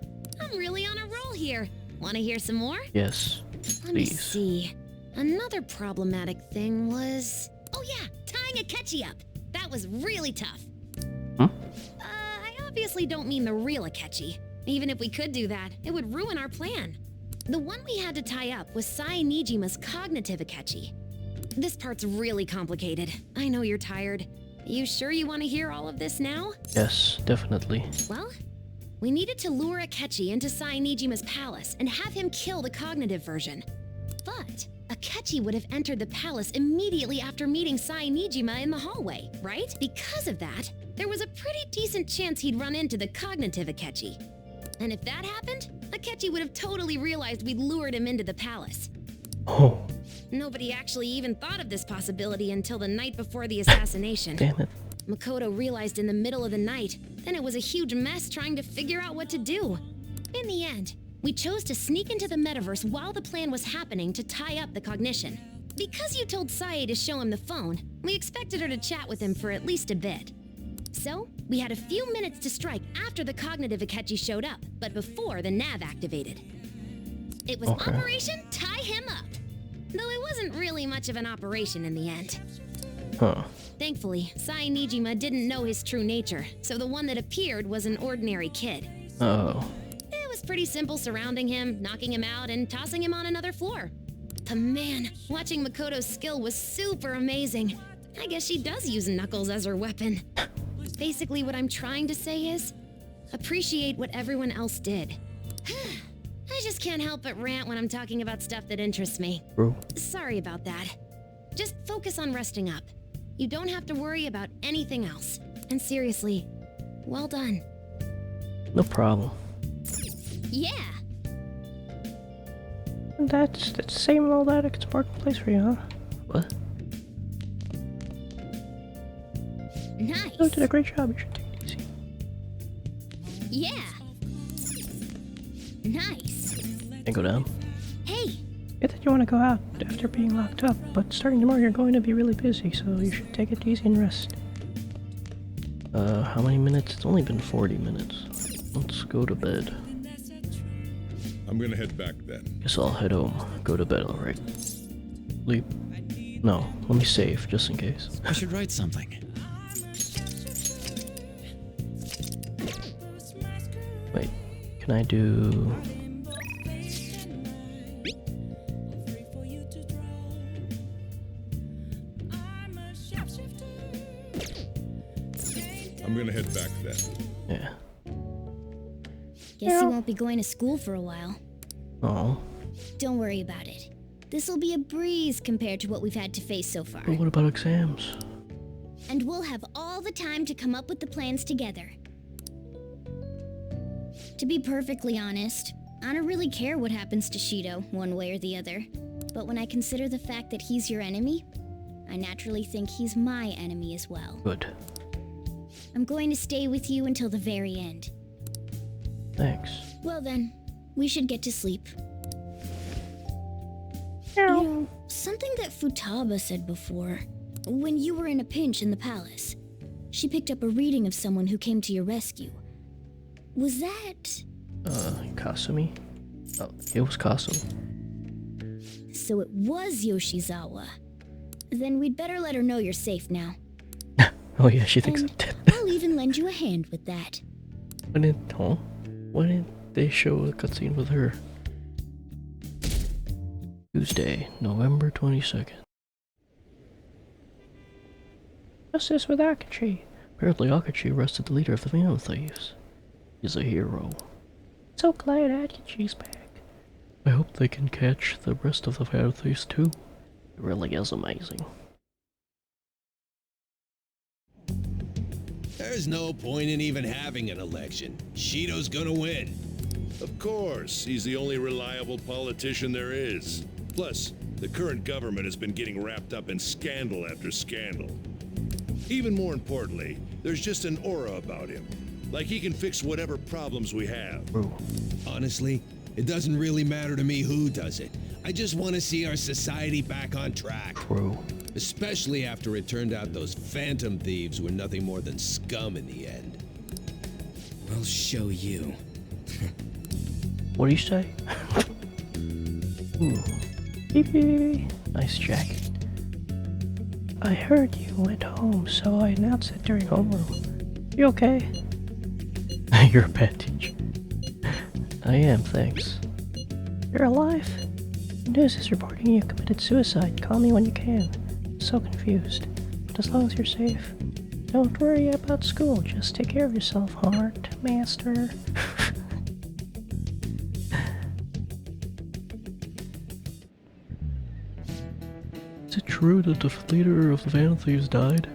I'm really on a roll here. Wanna hear some more?
Yes.
Let me see. Another problematic thing was... Oh yeah, tying Akechi up. That was really tough. I obviously don't mean the real Akechi. Even if we could do that, it would ruin our plan. The one we had to tie up was Sai Nijima's cognitive Akechi. This part's really complicated. I know you're tired. You sure you want to hear all of this now?
Yes, definitely.
Well, we needed to lure Akechi into Sai Nijima's palace and have him kill the cognitive version. But Akechi would have entered the palace immediately after meeting Sai Nijima in the hallway, right? Because of that, there was a pretty decent chance he'd run into the cognitive Akechi. And if that happened, Akechi would have totally realized we'd lured him into the palace.
Oh.
Nobody actually even thought of this possibility until the night before the assassination.
Damn it.
Makoto realized in the middle of the night, then it was a huge mess trying to figure out what to do. In the end, we chose to sneak into the metaverse while the plan was happening to tie up the cognition. Because you told Sae to show him the phone, we expected her to chat with him for at least a bit. So, we had a few minutes to strike after the cognitive Akechi showed up, but before the nav activated. It was Operation Tie Him Up, though it wasn't really much of an operation in the end. Thankfully, Sai Nijima didn't know his true nature, so the one that appeared was an ordinary kid. It was pretty simple surrounding him, knocking him out, and tossing him on another floor. But man, watching Makoto's skill was super amazing. I guess she does use knuckles as her weapon. Basically, what I'm trying to say is, appreciate what everyone else did. I just can't help but rant when I'm talking about stuff that interests me.
Bro.
Sorry about that. Just focus on resting up. You don't have to worry about anything else. And seriously, well done.
No problem.
Yeah!
That's the same and all that. It's a marketplace for you, huh? What?
Nice.
You did a great job. You should take it easy.
Yeah. Nice.
And go down.
Hey.
I thought you want to go out after being locked up, but starting tomorrow you're going to be really busy, so you should take it easy and rest. How many minutes? It's only been 40 minutes. Let's go to bed.
I'm gonna head back then.
Guess I'll head home. Go to bed, alright. Sleep. No, let me save, just in case.
I should write something.
Wait, can I do...
I'm gonna head back then.
Yeah.
Guess you won't be going to school for a while.
Oh.
Don't worry about it. This'll be a breeze compared to what we've had to face so far.
But what about exams?
And we'll have all the time to come up with the plans together. To be perfectly honest, I don't really care what happens to Shido, one way or the other. But when I consider the fact that he's your enemy, I naturally think he's my enemy as well.
Good.
I'm going to stay with you until the very end.
Thanks.
Well then, we should get to sleep. You know, something that Futaba said before, when you were in a pinch in the palace, she picked up a reading of someone who came to your rescue. Was that...
Kasumi? Oh, it was Kasumi.
So it was Yoshizawa. Then we'd better let her know you're safe now.
Oh yeah, she thinks I'm dead.
I'll even lend you a hand with that.
Why didn't they show a cutscene with her? Tuesday, November 22nd. Justice with Akachi. Apparently Akachi arrested the leader of the Phantom Thieves. He's a hero. So glad Akachi's back. I hope they can catch the rest of the Phantom Thieves too. It really is amazing.
There's no point in even having an election. Shido's gonna win.
Of course, he's the only reliable politician there is. Plus, the current government has been getting wrapped up in scandal after scandal. Even more importantly, there's just an aura about him. Like he can fix whatever problems we have.
Honestly, it doesn't really matter to me who does it. I just want to see our society back on track.
True.
Especially after it turned out those phantom thieves were nothing more than scum in the end.
I'll show you.
What do you say? Ooh. Beep, beep, beep. Nice jacket. I heard you went home, so I announced it during homeroom. You okay? You're a bad teacher. I am, thanks. You're alive? The news is reporting you committed suicide. Call me when you can. I'm so confused. But as long as you're safe, don't worry about school. Just take care of yourself, Heart Master. Is it true that the leader of the Phantom Thieves died?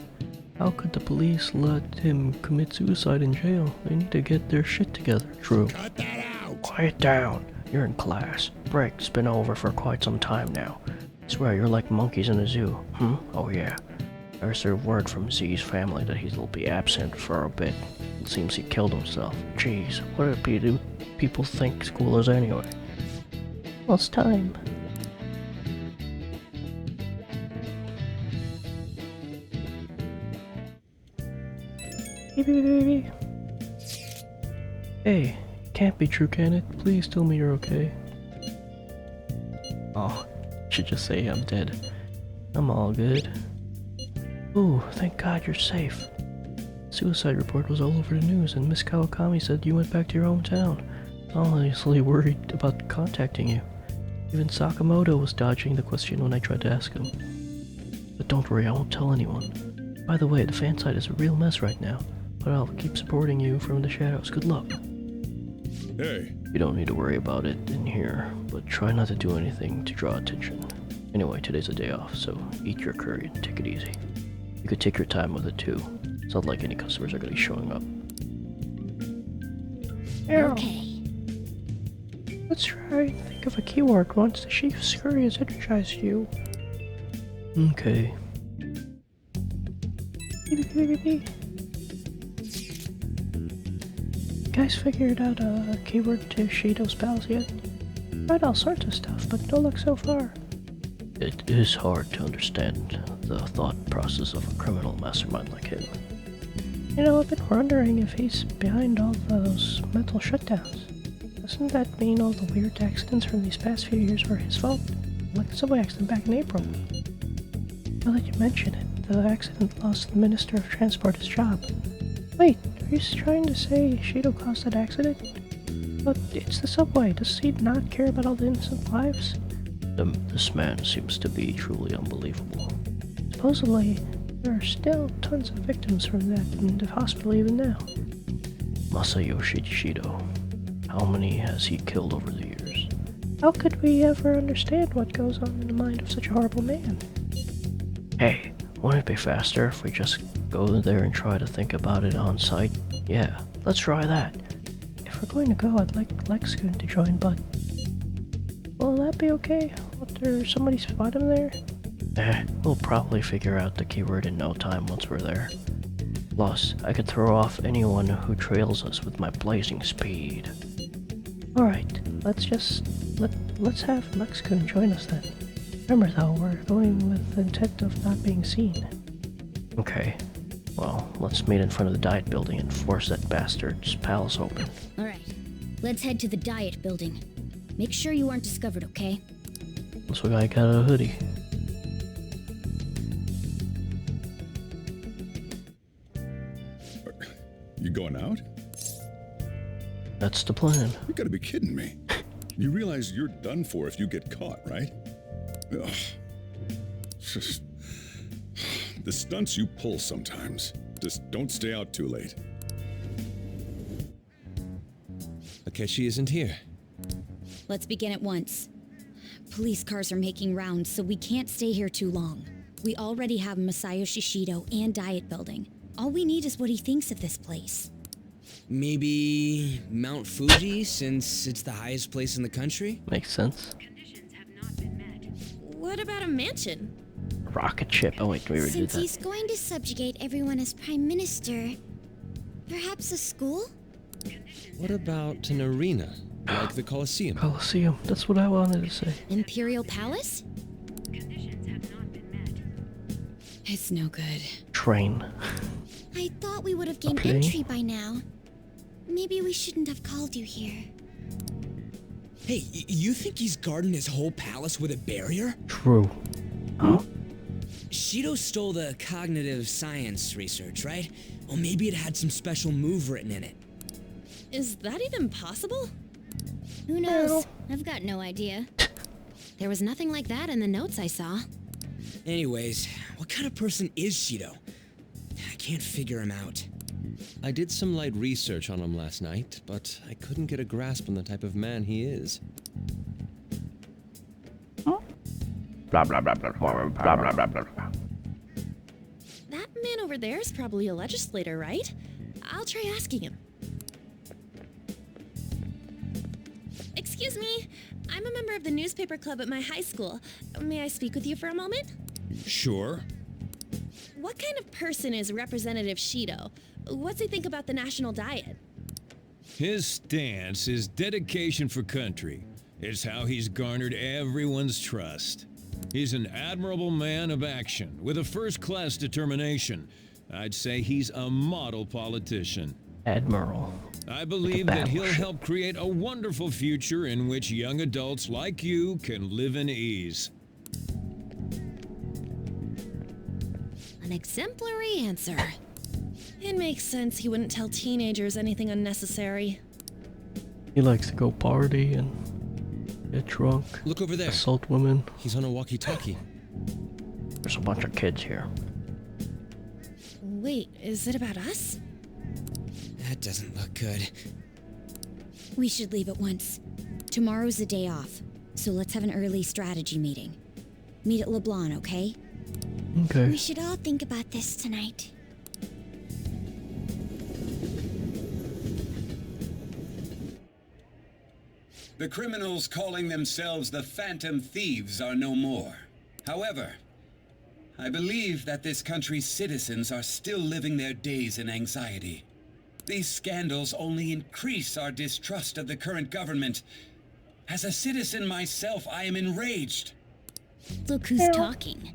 How could the police let him commit suicide in jail? They need to get their shit together. True.
Cut that out!
Quiet down. You're in class. Break's been over for quite some time now. I swear you're like monkeys in a zoo. Oh yeah. I received word from Z's family that he'll be absent for a bit. It seems he killed himself. Jeez, what do people think school is anyway? Well, it's time. Hey, can't be true, can it? Please tell me you're okay. Oh, should just say I'm dead. I'm all good. Ooh, thank God you're safe. Suicide report was all over the news, and Miss Kawakami said you went back to your hometown. Obviously worried about contacting you. Even Sakamoto was dodging the question when I tried to ask him. But don't worry, I won't tell anyone. By the way, the fan site is a real mess right now, but I'll keep supporting you from the shadows. Good luck.
Hey.
You don't need to worry about it in here, but try not to do anything to draw attention. Anyway, today's a day off, so eat your curry and take it easy. You could take your time with it too. It's not like any customers are going to be showing up.
Okay.
Let's try and think of a keyword once the chief's scurry has energized you. Okay. You guys figured out a keyword to Shido's pals yet? Tried all sorts of stuff, but no luck so far. It is hard to understand the thought process of a criminal mastermind like him. You know, I've been wondering if he's behind all those mental shutdowns. Doesn't that mean all the weird accidents from these past few years were his fault? Like the subway accident back in April. Now that you mention it, the accident lost the Minister of Transport his job. Wait, are you trying to say Shido caused that accident? But it's the subway. Does he not care about all the innocent lives? This man seems to be truly unbelievable. Supposedly, there are still tons of victims from that in the hospital even now. Masayoshi Shido. How many has he killed over the years? How could we ever understand what goes on in the mind of such a horrible man? Hey, wouldn't it be faster if we just go there and try to think about it on site? Yeah, let's try that. If we're going to go, I'd like Lexcoon to join, but... will that be okay? Will there somebody spot him there? We'll probably figure out the keyword in no time once we're there. Plus, I could throw off anyone who trails us with my blazing speed. Alright, let's have Lexcoon join us then. Remember though, we're going with the intent of not being seen. Okay, well, let's meet in front of the Diet Building and force that bastard's palace open.
Alright, let's head to the Diet Building. Make sure you aren't discovered, okay?
Looks like I got a hoodie.
You going out?
That's the plan.
You gotta be kidding me. You realize you're done for if you get caught, right? Ugh. The stunts you pull sometimes. Just don't stay out too late.
Akechi isn't here.
Let's begin at once. Police cars are making rounds, so we can't stay here too long. We already have Masayoshi Shido and Diet Building. All we need is what he thinks of this place.
Maybe Mount Fuji, since it's the highest place in the country?
Makes sense.
Conditions have not been met.
What about a mansion?
Rocket ship. Oh wait, we already did
Since
that.
he's going to subjugate everyone as Prime Minister, perhaps a school?
What about an arena, like the Colosseum?
Colosseum. That's what I wanted to say.
Imperial Palace? It's no good.
Train.
I thought we would have gained
plane?
entry by now. Maybe we shouldn't have called you here.
Hey, you think he's guarding his whole palace with a barrier?
True. Huh?
Shido stole the cognitive science research, right? Or maybe it had some special move written in it.
Is that even possible?
Who knows? I've got no idea.
There was nothing like that in the notes I saw.
Anyways, what kind of person is Shido? I can't figure him out.
I did some light research on him last night, but I couldn't get a grasp on the type of man he is.
Blah blah blah blah blah blah blah blah blah blah.
That man over there is probably a legislator, right? I'll try asking him. Excuse me, I'm a member of the newspaper club at my high school. May I speak with you for a moment?
Sure.
What kind of person is Representative Shido? What's he think about the national diet?
His stance is dedication for country. It's how he's garnered everyone's trust. He's an admirable man of action with a first-class determination. I'd say he's a model politician.
Admiral.
I believe that he'll help create a wonderful future in which young adults like you can live in ease.
An exemplary answer.
It makes sense he wouldn't tell teenagers anything unnecessary.
He likes to go party and get drunk.
Look over there.
Assault women.
He's on a walkie-talkie.
There's a bunch of kids here.
Wait, is it about us?
That doesn't look good.
We should leave at once. Tomorrow's the day off, so let's have an early strategy meeting. Meet at LeBlanc, okay?
Okay.
We should all think about this tonight.
The criminals calling themselves the Phantom Thieves are no more. However, I believe that this country's citizens are still living their days in anxiety. These scandals only increase our distrust of the current government. As a citizen myself, I am enraged.
Look who's talking.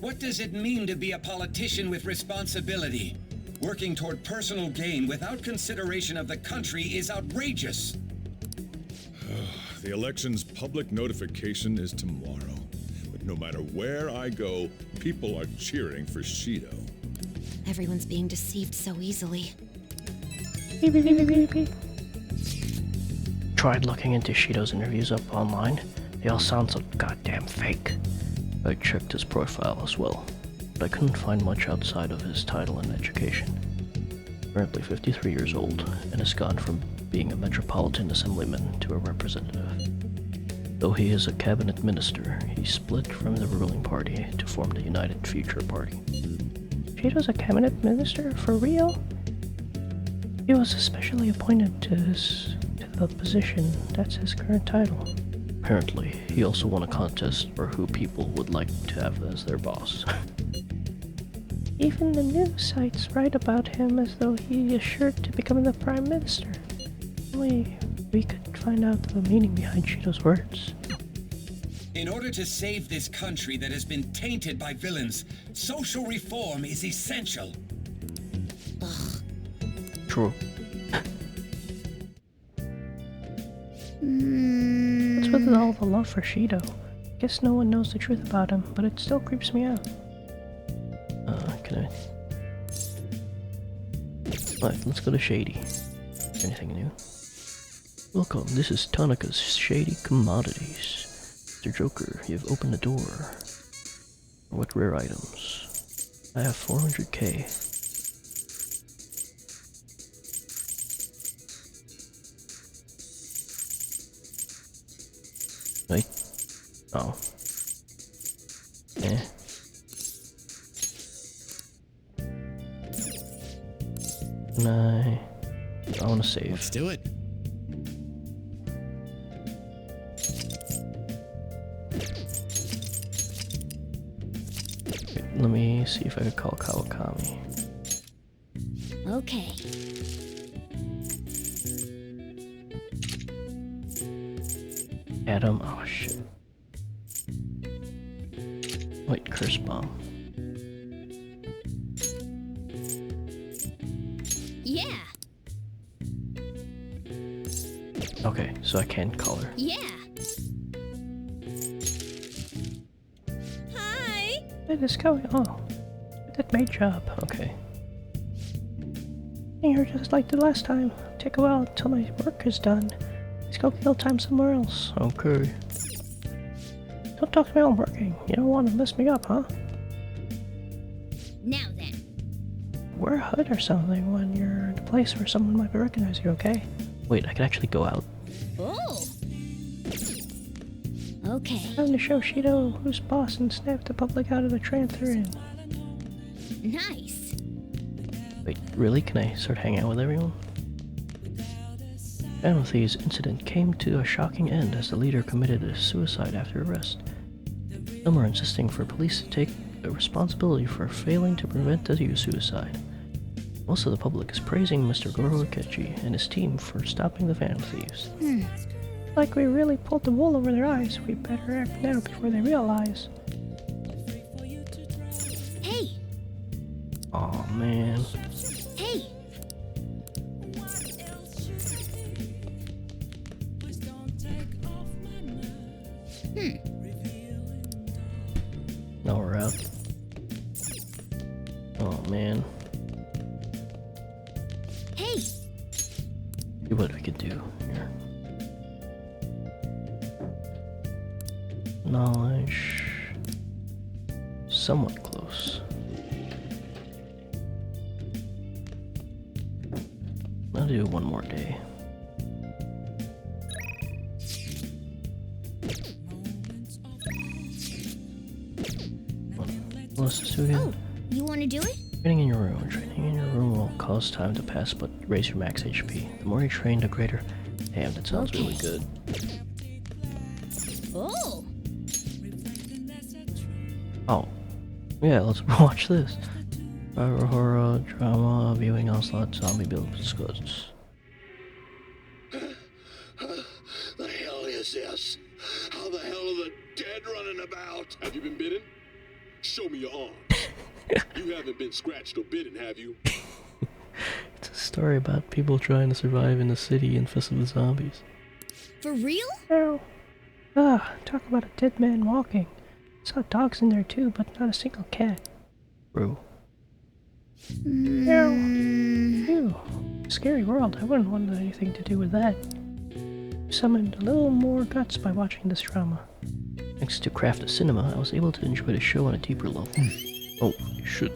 What does it mean to be a politician with responsibility? Working toward personal gain without consideration of the country is outrageous.
The election's public notification is tomorrow. But no matter where I go, people are cheering for Shido.
Everyone's being deceived so easily.
Tried looking into Shido's interviews up online. They all sound so goddamn fake. I checked his profile as well, but I couldn't find much outside of his title and education. Currently 53 years old, and has gone from being a metropolitan assemblyman to a representative. Though he is a cabinet minister, he split from the ruling party to form the United Future Party. Shido's a cabinet minister? For real? He was especially appointed to the position. That's his current title. Apparently, he also won a contest for who people would like to have as their boss. Even the news sites write about him as though he is sure to become the prime minister. Only we could find out the meaning behind Shido's words.
In order to save this country that has been tainted by villains, social reform is essential.
True. What's with all the love for Shido? Guess no one knows the truth about him, but it still creeps me out. Can I... Alright, let's go to Shady. Anything new? Welcome, this is Tanaka's Shady Commodities. Mr. Joker, you've opened the door. What rare items? I have 400k. Wait. Oh. Eh. I want to save.
Let's do it.
let me see if I can call Kawakami.
Okay.
Adam, oh shit. Wait, curse bomb.
Yeah.
Okay, so I can call her.
Yeah.
Hi!
What is going on? That made job, okay. You're just like the last time. Take a while until my work is done. Let's go kill time somewhere else. Okay. Don't talk to me while I'm working. You don't want to mess me up, huh?
Now then.
Wear a hood or something when you're in a place where someone might recognize you, okay? Wait, I can actually go out.
Oh. Okay.
Time to show Shido who's boss and snap the public out of the trance they're in.
Nice.
Wait, really? Can I start hanging out with everyone? Phantom Thieves' incident came to a shocking end as the leader committed a suicide after arrest. Some are insisting for police to take responsibility for failing to prevent the suicide. Most of the public is praising Mr. Goro Akechi and his team for stopping the Phantom Thieves. Like we really pulled the wool over their eyes. We better act now before they realize.
Hey!
Aw, man.
Hey!
Now we're out. Oh, man.
Hey!
See what we could do here. Knowledge. Somewhat close. I'll do one more day. Let's do it again.
Oh, you want to do it?
Training in your room. Training in your room will cause time to pass, but raise your max HP. The more you train, the greater. Damn, that sounds really good.
Oh!
Oh. Yeah, let's watch this. Horror, drama, viewing onslaught, zombie build discussed.
The hell is this? How the hell are the dead running about?
Have you been bitten? Show me your arm. You haven't been scratched or bitten, have you?
It's a story about people trying to survive in a city infested with zombies.
For real?
Ow. Ah, talk about a dead man walking. Saw dogs in there too, but not a single cat. Bro. Ow. Ew. Scary world. I wouldn't want anything to do with that. Summoned a little more guts by watching this drama. Thanks to Craft of Cinema, I was able to enjoy the show on a deeper level. Oh, you should.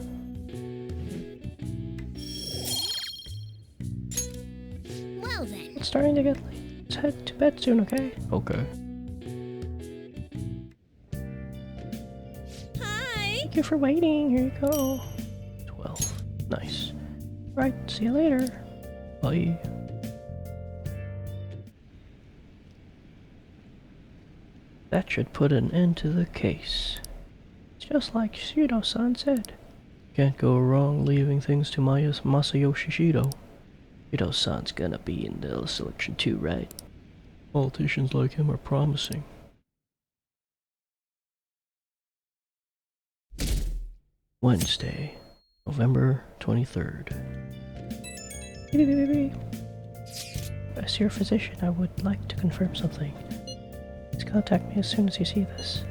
Well then.
It's starting to get late. Let's head to bed soon, okay? Okay.
Hi!
Thank you for waiting. Here you go. 12. Nice. Right, see you later. Bye. That should put an end to the case. It's just like Shido-san said. Can't go wrong leaving things to Masayoshi Shido. Shido-san's gonna be in the selection too, right? Politicians like him are promising. Wednesday, November 23rd. As your physician, I would like to confirm something. Please contact me as soon as you see this.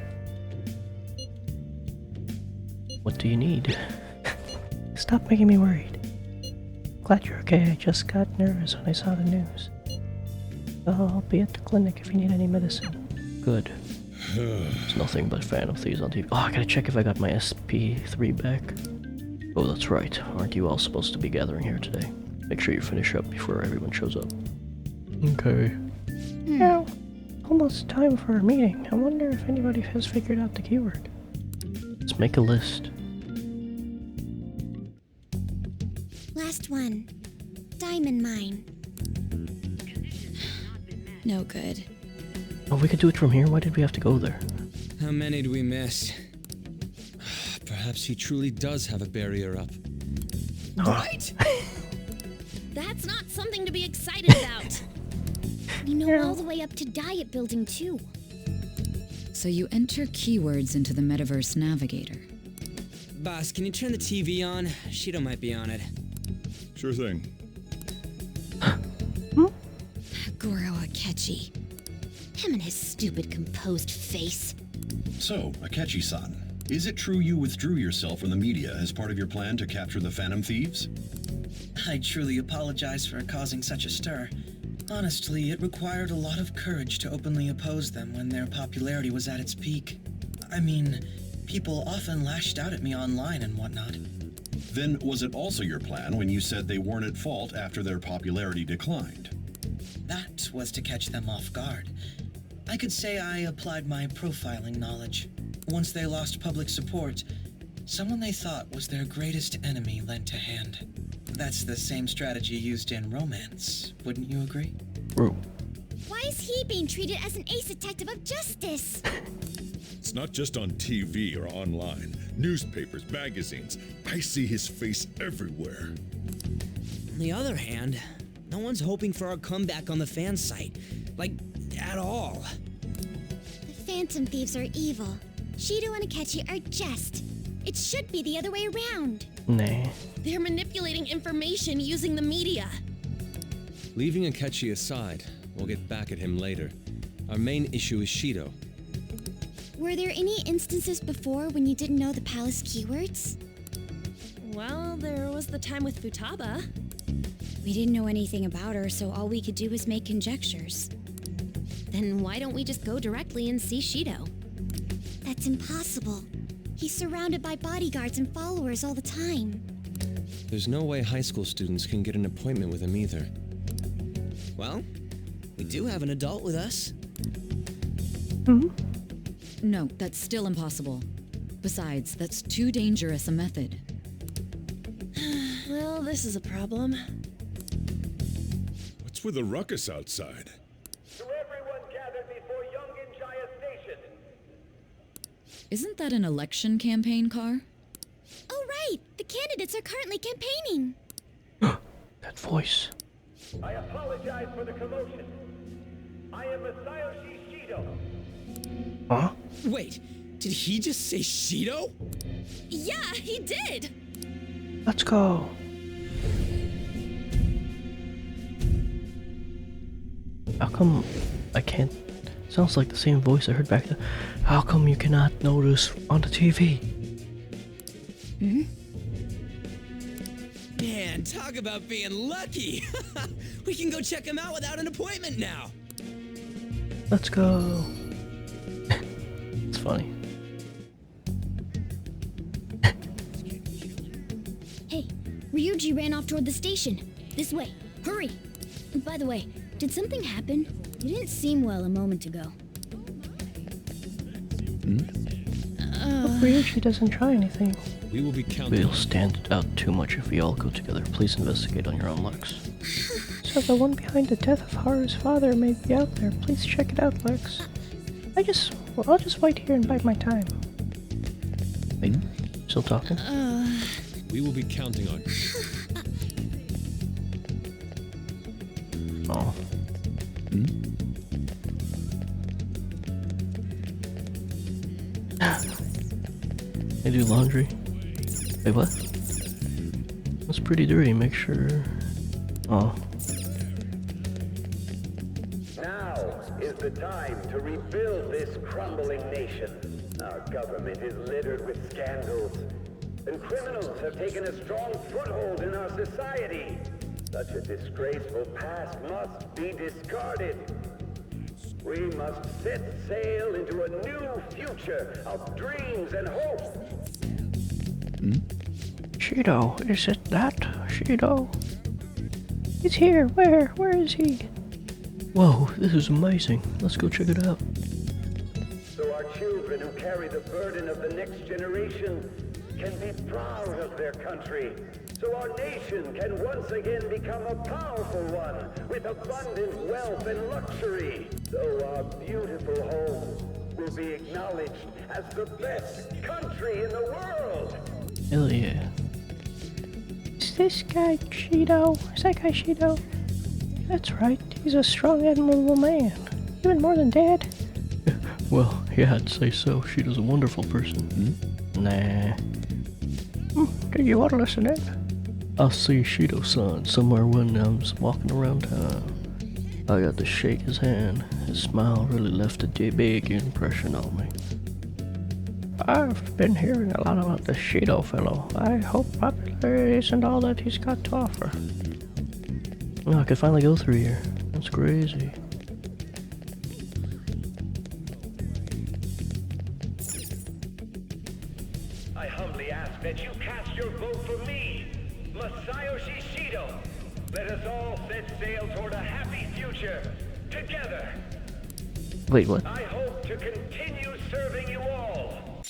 What do you need? Stop making me worried. Glad you're okay. I just got nervous when I saw the news. I'll be at the clinic if you need any medicine. Good. It's nothing but Phantom Thieves on TV. Oh, I gotta check if I got my SP3 back. Oh, that's right. Aren't you all supposed to be gathering here today? Make sure you finish up before everyone shows up. Okay. Now, almost time for our meeting. I wonder if anybody has figured out the keyword. Let's make a list.
Last one. Diamond mine.
No good.
Oh, we could do it from here? Why did we have to go there?
How many do we miss?
Perhaps he truly does have a barrier up.
Right? That's not something to be excited about.
We know all the way up to Diet Building, too.
So you enter keywords into the Metaverse Navigator.
Boss, can you turn the TV on? Shido might be on it.
Sure thing.
Goro Akechi. Him and his stupid composed face.
So, Akechi-san, is it true you withdrew yourself from the media as part of your plan to capture the Phantom Thieves?
I truly apologize for causing such a stir. Honestly, it required a lot of courage to openly oppose them when their popularity was at its peak. I mean, people often lashed out at me online and whatnot.
Then was it also your plan when you said they weren't at fault after their popularity declined?
That was to catch them off guard. I could say I applied my profiling knowledge. Once they lost public support, someone they thought was their greatest enemy lent a hand. That's the same strategy used in romance, wouldn't you agree?
Bro.
Why is he being treated as an ace detective of justice?
It's not just on TV or online. Newspapers, magazines. I see his face everywhere.
On the other hand, no one's hoping for our comeback on the fan site. Like, at all.
The Phantom Thieves are evil. Shido and Akechi are just. It should be the other way around.
Nah.
They're manipulating information using the media.
Leaving Akechi aside, we'll get back at him later. Our main issue is Shido.
Were there any instances before when you didn't know the palace keywords?
Well, there was the time with Futaba.
We didn't know anything about her, so all we could do was make conjectures.
Then why don't we just go directly and see Shido?
That's impossible. He's surrounded by bodyguards and followers all the time.
There's no way high school students can get an appointment with him either.
Well, we do have an adult with us.
No, that's still impossible. Besides, that's too dangerous a method.
Well, this is a problem.
What's with the ruckus outside?
To everyone gathered before Yongen-Jaya Station.
Isn't that an election campaign car?
Oh, right! The candidates are currently campaigning.
That voice.
I apologize for the commotion. I am Masayoshi Shido.
Huh?
Wait, did he just say Shido?
Yeah, he did!
Let's go. How come I can't... Sounds like the same voice I heard back there. How come you cannot notice on the TV?
Man, talk about being lucky! We can go check him out without an appointment now!
Let's go. It's funny.
Hey, Ryuji ran off toward the station. This way. Hurry! And by the way, did something happen? You didn't seem well a moment ago.
But Ryuji doesn't try anything.
We will be counting.
We'll stand out too much if we all go together. Please investigate on your own, Lex. So the one behind the death of Haru's father may be out there. Please check it out, Lex. I'll just wait here and bide my time. Wait, still talking?
We will be counting on.
Oh. I do laundry. Wait, what? That's pretty dirty. Make sure. Oh.
Now is the time to rebuild this crumbling nation. Our government is littered with scandals, and criminals have taken a strong foothold in our society. Such a disgraceful past must be discarded. We must set sail into a new future of dreams and hope.
Shido, is it that? Shido? He's here. Where? Where is he? Whoa, this is amazing. Let's go check it out.
So our children who carry the burden of the next generation can be proud of their country. So our nation can once again become a powerful one with abundant wealth and luxury. So our beautiful home will will be acknowledged as the best country in the world.
Hell yeah. Is this guy Shido? Is that guy Shido? That's right, he's a strong, admirable man. Even more than Dad. Well, yeah, I'd say so. Shido's a wonderful person. Nah. Do you want to listen in? I see Shido-san somewhere when I was walking around town. I got to shake his hand. His smile really left a big impression on me. I've been hearing a lot about this Shido fellow. I hope popularity isn't all that he's got to offer. Oh, I could finally go through here. That's crazy.
I humbly ask that you cast your vote for me, Masayoshi Shido. Let us all set sail toward a happy future, together.
Wait, what?
I hope to continue serving you all.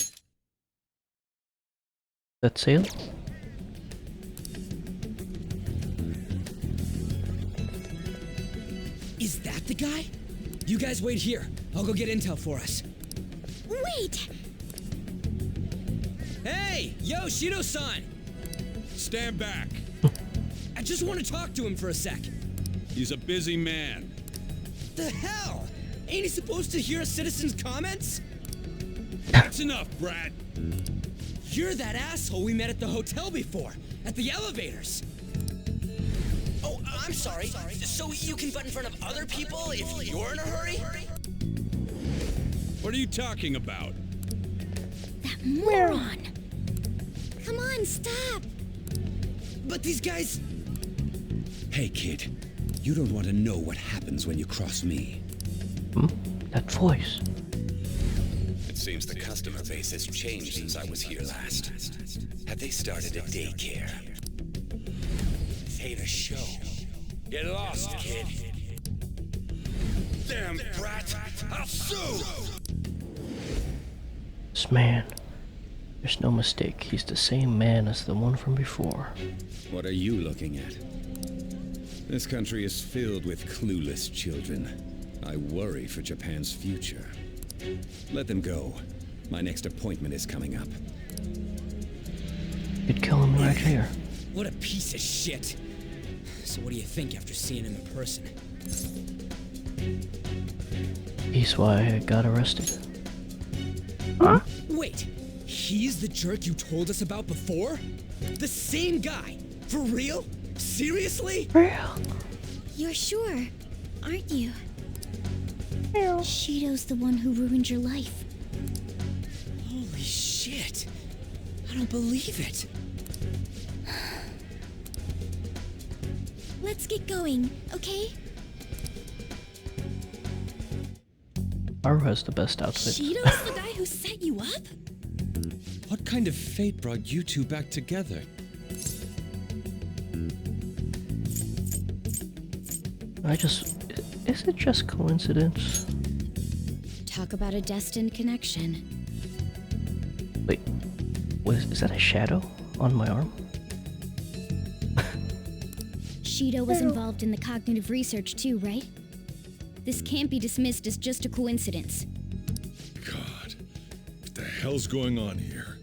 That sail?
Is that the guy? You guys wait here. I'll go get intel for us.
Wait!
Hey! Yo, Shido-san!
Stand back.
I just want to talk to him for a sec.
He's a busy man.
The hell? Ain't he supposed to hear a citizen's comments?
That's enough, Brad.
You're that asshole we met at the hotel before, at the elevators. Oh, I'm sorry. So you can butt in front of other people if you're in a hurry?
What are you talking about?
That moron! Come on, stop!
But these guys...
Hey, kid. You don't want to know what happens when you cross me.
That voice.
It seems the customer base has changed since I was here last. Have they started a daycare? This ain't a show. Get lost, kid. Damn brat! I'll sue!
This man. There's no mistake. He's the same man as the one from before.
What are you looking at? This country is filled with clueless children. I worry for Japan's future. Let them go. My next appointment is coming up.
You'd kill him right here.
What a piece of shit. So what do you think after seeing him in person?
He's why I got arrested. Huh?
Wait, he's the jerk you told us about before? The same guy? For real? Seriously?
Real?
You're sure, aren't you? Shido's the one who ruined your life.
Holy shit. I don't believe it.
Let's get going, okay?
Haru has the best outfit.
Shido's the guy who set you up?
What kind of fate brought you two back together?
Is it just coincidence?
Talk about a destined connection.
Wait, is that a shadow on my arm?
Shido was involved in the cognitive research too, right? This can't be dismissed as just a coincidence.
God, what the hell's going on here?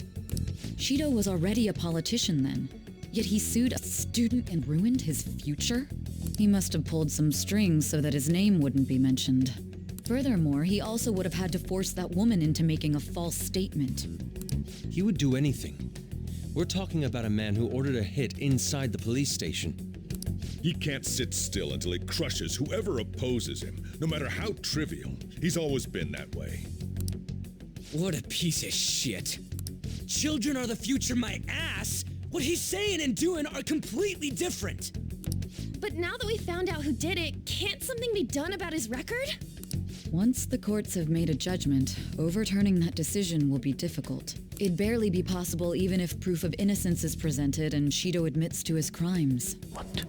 Shido was already a politician then, yet he sued a student and ruined his future? He must have pulled some strings so that his name wouldn't be mentioned. Furthermore, he also would have had to force that woman into making a false statement.
He would do anything. We're talking about a man who ordered a hit inside the police station.
He can't sit still until he crushes whoever opposes him, no matter how trivial. He's always been that way.
What a piece of shit. Children are the future, my ass! What he's saying and doing are completely different.
But now that we found out who did it, can't something be done about his record?
Once the courts have made a judgment, overturning that decision will be difficult. It'd barely be possible even if proof of innocence is presented and Shido admits to his crimes.
What?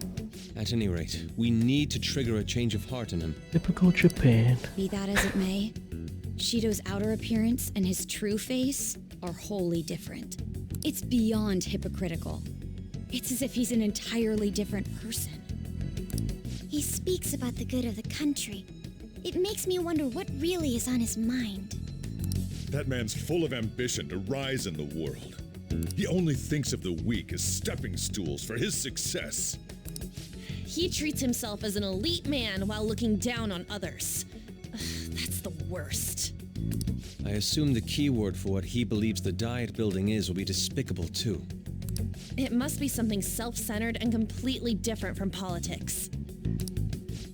At any rate, we need to trigger a change of heart in him.
Typical Japan.
Be that as it may, Shido's outer appearance and his true face are wholly different. It's beyond hypocritical. It's as if he's an entirely different person.
He speaks about the good of the country. It makes me wonder what really is on his mind.
That man's full of ambition to rise in the world. He only thinks of the weak as stepping stools for his success.
He treats himself as an elite man while looking down on others. Ugh, that's the worst.
I assume the keyword for what he believes the Diet Building is will be despicable too.
It must be something self-centered and completely different from politics.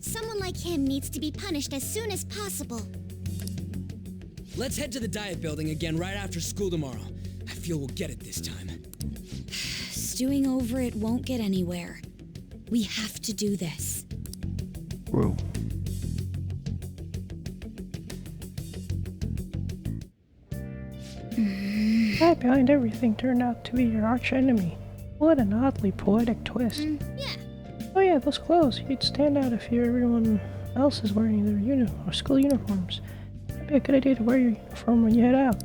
Someone like him needs to be punished as soon as possible.
Let's head to the Diet Building again right after school tomorrow. I feel we'll get it this time.
Stewing over it won't get anywhere. We have to do this.
Bro.
The guy behind everything turned out to be your arch enemy. What an oddly poetic twist.
Yeah.
Oh yeah, those clothes. You'd stand out if everyone else is wearing their school uniforms. It'd be a good idea to wear your uniform when you head out.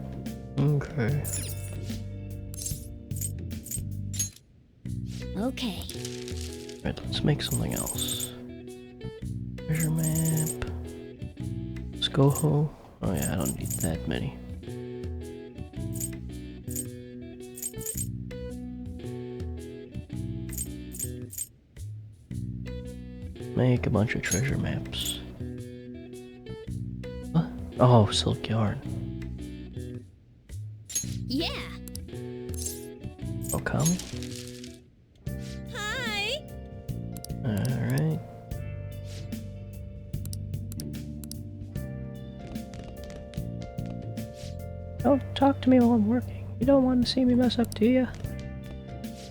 Okay.
Okay.
Alright, let's make something else. Treasure map. Let's go home. Oh yeah, I don't need that many. Make a bunch of treasure maps. What? Oh, silk yarn.
Yeah.
Oh, come.
Hi!
Alright.
Don't talk to me while I'm working. You don't want to see me mess up, do you?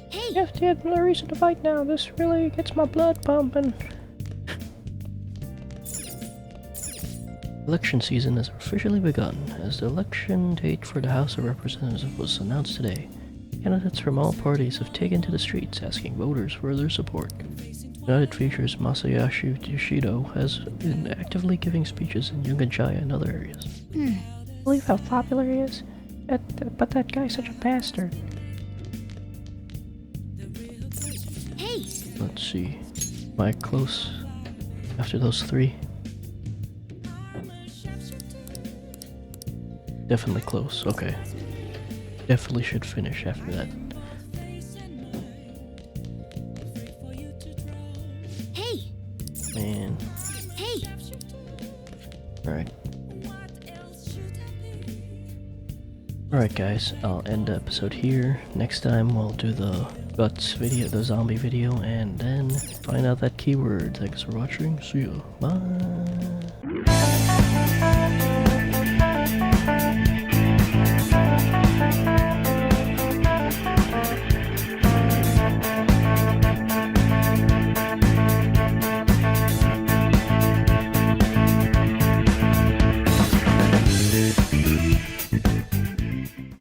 Hey!
You have no reason to fight now. This really gets my blood pumping.
Election season has officially begun, as the election date for the House of Representatives was announced today. Candidates from all parties have taken to the streets asking voters for their support. United Features Masayashi Yoshido has been actively giving speeches in Yunganjaya and other areas.
Believe how popular he is? But that guy's such a bastard.
Hey!
Let's see. Am I close after those three? Definitely close, okay. Definitely should finish after that.
Hey!
And
Hey!
alright. Alright guys, I'll end the episode here. Next time we'll do the guts video, the zombie video, and then find out that keyword. Thanks for watching. See ya. Bye.